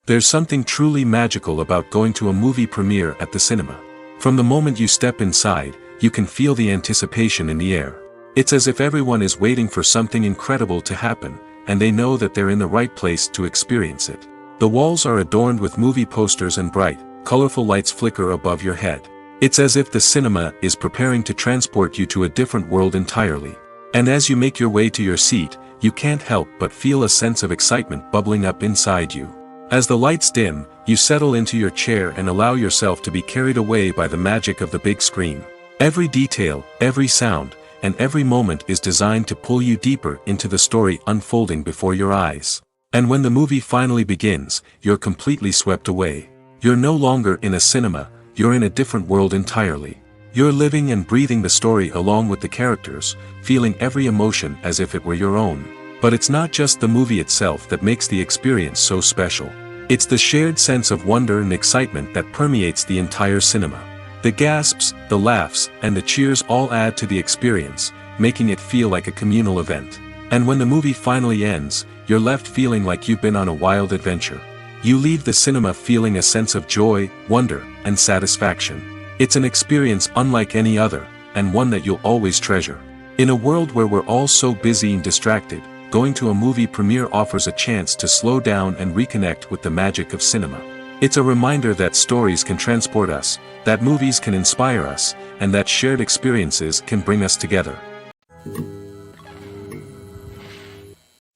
There's something truly magical about going to a movie premiere at the cinema. From the moment you step inside, you can feel the anticipation in the air. It's as if everyone is waiting for something incredible to happen, and they know that they're in the right place to experience it. The walls are adorned with movie posters and bright, colorful lights flicker above your head. It's as if the cinema is preparing to transport you to a different world entirely. And as you make your way to your seat, you can't help but feel a sense of excitement bubbling up inside you. As the lights dim, you settle into your chair and allow yourself to be carried away by the magic of the big screen. Every detail, every sound, and every moment is designed to pull you deeper into the story unfolding before your eyes. And when the movie finally begins, you're completely swept away. You're no longer in a cinema, you're in a different world entirely. You're living and breathing the story along with the characters, feeling every emotion as if it were your own. But it's not just the movie itself that makes the experience so special. It's the shared sense of wonder and excitement that permeates the entire cinema. The gasps, the laughs, and the cheers all add to the experience, making it feel like a communal event. And when the movie finally ends, you're left feeling like you've been on a wild adventure. You leave the cinema feeling a sense of joy, wonder, and satisfaction. It's an experience unlike any other, and one that you'll always treasure. In a world where we're all so busy and distracted, going to a movie premiere offers a chance to slow down and reconnect with the magic of cinema. It's a reminder that stories can transport us, that movies can inspire us, and that shared experiences can bring us together.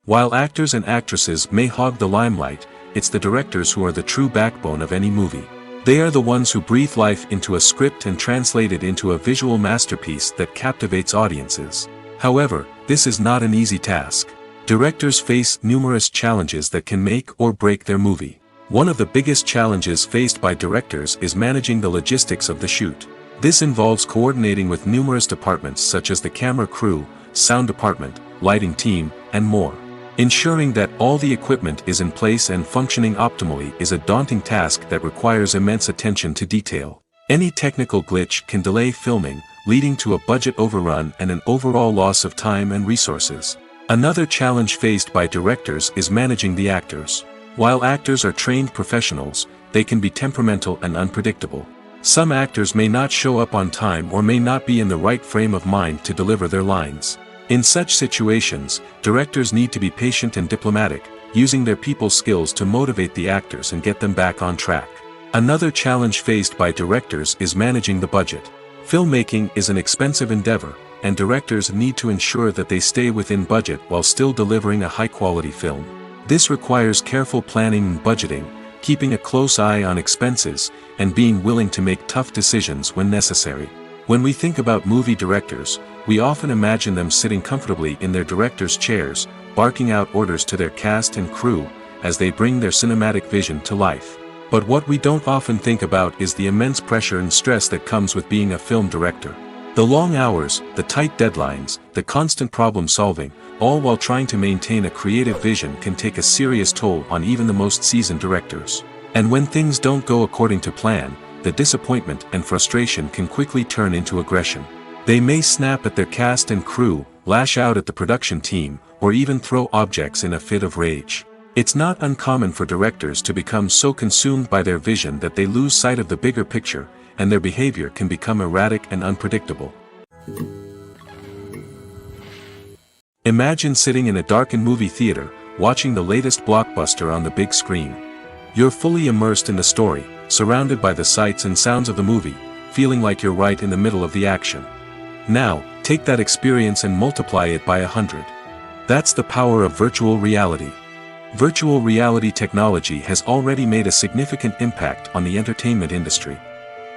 While actors and actresses may hog the limelight, it's the directors who are the true backbone of any movie. They are the ones who breathe life into a script and translate it into a visual masterpiece that captivates audiences. However, this is not an easy task. Directors face numerous challenges that can make or break their movie. One of the biggest challenges faced by directors is managing the logistics of the shoot. This involves coordinating with numerous departments such as the camera crew, sound department, lighting team, and more. Ensuring that all the equipment is in place and functioning optimally is a daunting task that requires immense attention to detail. Any technical glitch can delay filming, leading to a budget overrun and an overall loss of time and resources. Another challenge faced by directors is managing the actors. While actors are trained professionals, they can be temperamental and unpredictable. Some actors may not show up on time or may not be in the right frame of mind to deliver their lines. In such situations, directors need to be patient and diplomatic, using their people skills to motivate the actors and get them back on track. Another challenge faced by directors is managing the budget. Filmmaking is an expensive endeavor, and directors need to ensure that they stay within budget while still delivering a high-quality film. This requires careful planning and budgeting, keeping a close eye on expenses, and being willing to make tough decisions when necessary. When we think about movie directors, we often imagine them sitting comfortably in their director's chairs, barking out orders to their cast and crew, as they bring their cinematic vision to life. But what we don't often think about is the immense pressure and stress that comes with being a film director. The long hours, the tight deadlines, the constant problem solving, all while trying to maintain a creative vision can take a serious toll on even the most seasoned directors. And when things don't go according to plan, the disappointment and frustration can quickly turn into aggression. They may snap at their cast and crew, lash out at the production team, or even throw objects in a fit of rage. It's not uncommon for directors to become so consumed by their vision that they lose sight of the bigger picture, and their behavior can become erratic and unpredictable. Imagine sitting in a darkened movie theater, watching the latest blockbuster on the big screen. You're fully immersed in the story, surrounded by the sights and sounds of the movie, feeling like you're right in the middle of the action. Now, take that experience and multiply it by 100. That's the power of virtual reality. Virtual reality technology has already made a significant impact on the entertainment industry.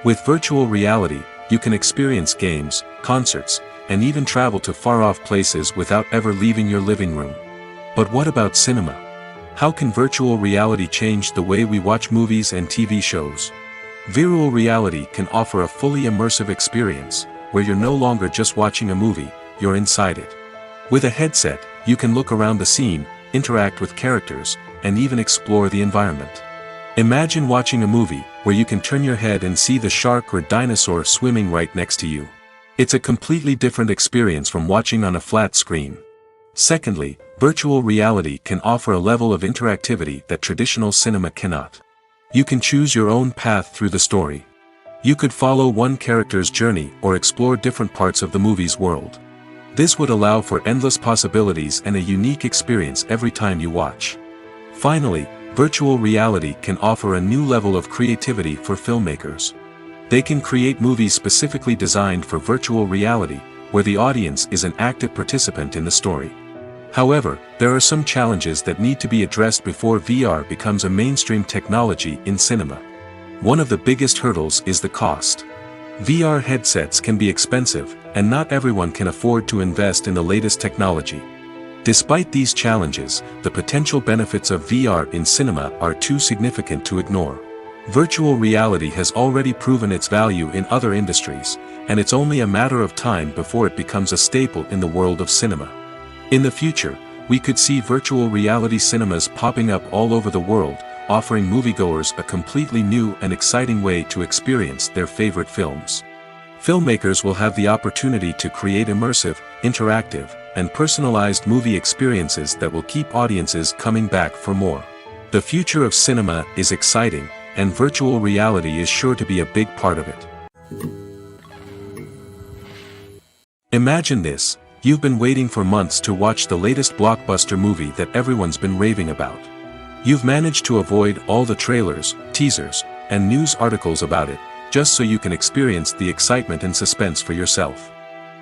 With virtual reality, you can experience games, concerts, and even travel to far-off places without ever leaving your living room. But what about cinema? How can virtual reality change the way we watch movies and TV shows? Virtual reality can offer a fully immersive experience, where you're no longer just watching a movie, you're inside it. With a headset, you can look around the scene, interact with characters, and even explore the environment. Imagine watching a movie, where you can turn your head and see the shark or dinosaur swimming right next to you. It's a completely different experience from watching on a flat screen. Secondly, virtual reality can offer a level of interactivity that traditional cinema cannot. You can choose your own path through the story. You could follow one character's journey or explore different parts of the movie's world. This would allow for endless possibilities and a unique experience every time you watch. Finally, virtual reality can offer a new level of creativity for filmmakers. They can create movies specifically designed for virtual reality, where the audience is an active participant in the story. However, there are some challenges that need to be addressed before VR becomes a mainstream technology in cinema. One of the biggest hurdles is the cost. VR headsets can be expensive, and not everyone can afford to invest in the latest technology. Despite these challenges, the potential benefits of VR in cinema are too significant to ignore. Virtual reality has already proven its value in other industries, and it's only a matter of time before it becomes a staple in the world of cinema. In the future, we could see virtual reality cinemas popping up all over the world, offering moviegoers a completely new and exciting way to experience their favorite films. Filmmakers will have the opportunity to create immersive, interactive, and personalized movie experiences that will keep audiences coming back for more. The future of cinema is exciting, and virtual reality is sure to be a big part of it. Imagine this. You've been waiting for months to watch the latest blockbuster movie that everyone's been raving about. You've managed to avoid all the trailers, teasers, and news articles about it, just so you can experience the excitement and suspense for yourself.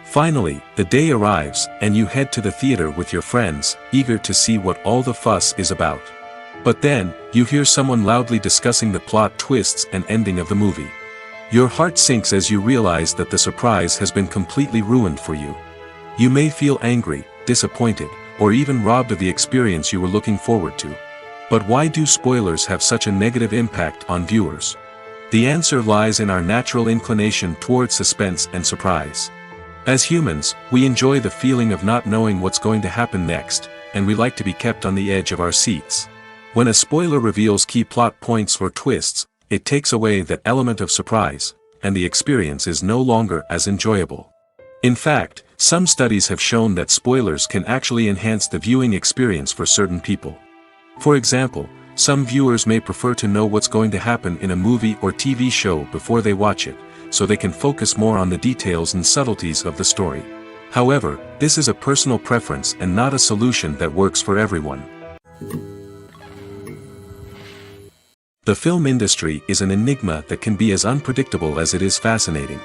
Finally, the day arrives, and you head to the theater with your friends, eager to see what all the fuss is about. But then, you hear someone loudly discussing the plot twists and ending of the movie. Your heart sinks as you realize that the surprise has been completely ruined for you. You may feel angry, disappointed, or even robbed of the experience you were looking forward to. But why do spoilers have such a negative impact on viewers? The answer lies in our natural inclination toward suspense and surprise. As humans, we enjoy the feeling of not knowing what's going to happen next, and we like to be kept on the edge of our seats. When a spoiler reveals key plot points or twists, it takes away that element of surprise, and the experience is no longer as enjoyable. In fact, some studies have shown that spoilers can actually enhance the viewing experience for certain people. For example, some viewers may prefer to know what's going to happen in a movie or TV show before they watch it, so they can focus more on the details and subtleties of the story. However, this is a personal preference and not a solution that works for everyone. The film industry is an enigma that can be as unpredictable as it is fascinating.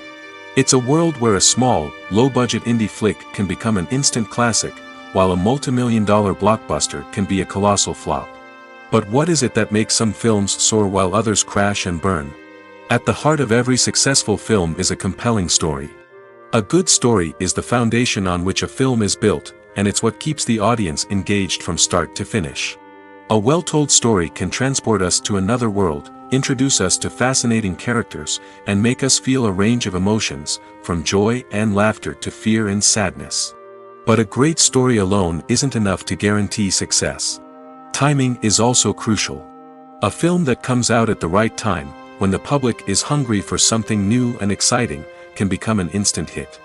It's a world where a small, low-budget indie flick can become an instant classic, while a multi-million-dollar blockbuster can be a colossal flop. But what is it that makes some films soar while others crash and burn? At the heart of every successful film is a compelling story. A good story is the foundation on which a film is built, and it's what keeps the audience engaged from start to finish. A well-told story can transport us to another world, introduce us to fascinating characters, and make us feel a range of emotions, from joy and laughter to fear and sadness. But a great story alone isn't enough to guarantee success. Timing is also crucial. A film that comes out at the right time, when the public is hungry for something new and exciting, can become an instant hit.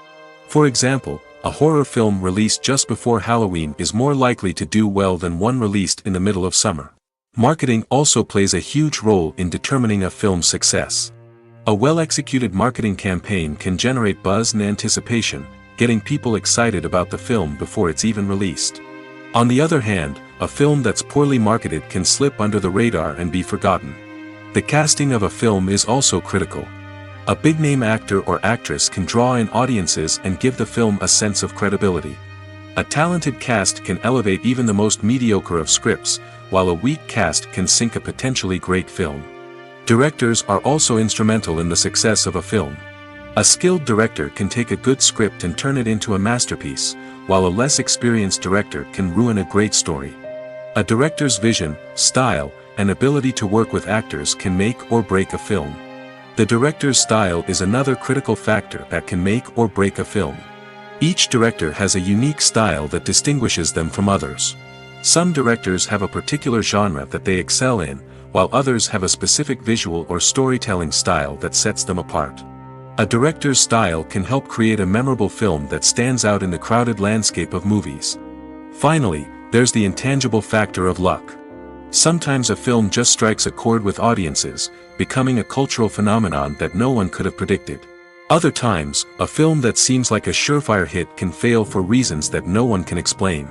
For example, a horror film released just before Halloween is more likely to do well than one released in the middle of summer. Marketing also plays a huge role in determining a film's success. A well-executed marketing campaign can generate buzz and anticipation, getting people excited about the film before it's even released. On the other hand, a film that's poorly marketed can slip under the radar and be forgotten. The casting of a film is also critical. A big-name actor or actress can draw in audiences and give the film a sense of credibility. A talented cast can elevate even the most mediocre of scripts, while a weak cast can sink a potentially great film. Directors are also instrumental in the success of a film. A skilled director can take a good script and turn it into a masterpiece, while a less experienced director can ruin a great story. A director's vision, style, and ability to work with actors can make or break a film. The director's style is another critical factor that can make or break a film. Each director has a unique style that distinguishes them from others. Some directors have a particular genre that they excel in, while others have a specific visual or storytelling style that sets them apart. A director's style can help create a memorable film that stands out in the crowded landscape of movies. Finally, there's the intangible factor of luck. Sometimes a film just strikes a chord with audiences, becoming a cultural phenomenon that no one could have predicted. Other times, a film that seems like a surefire hit can fail for reasons that no one can explain.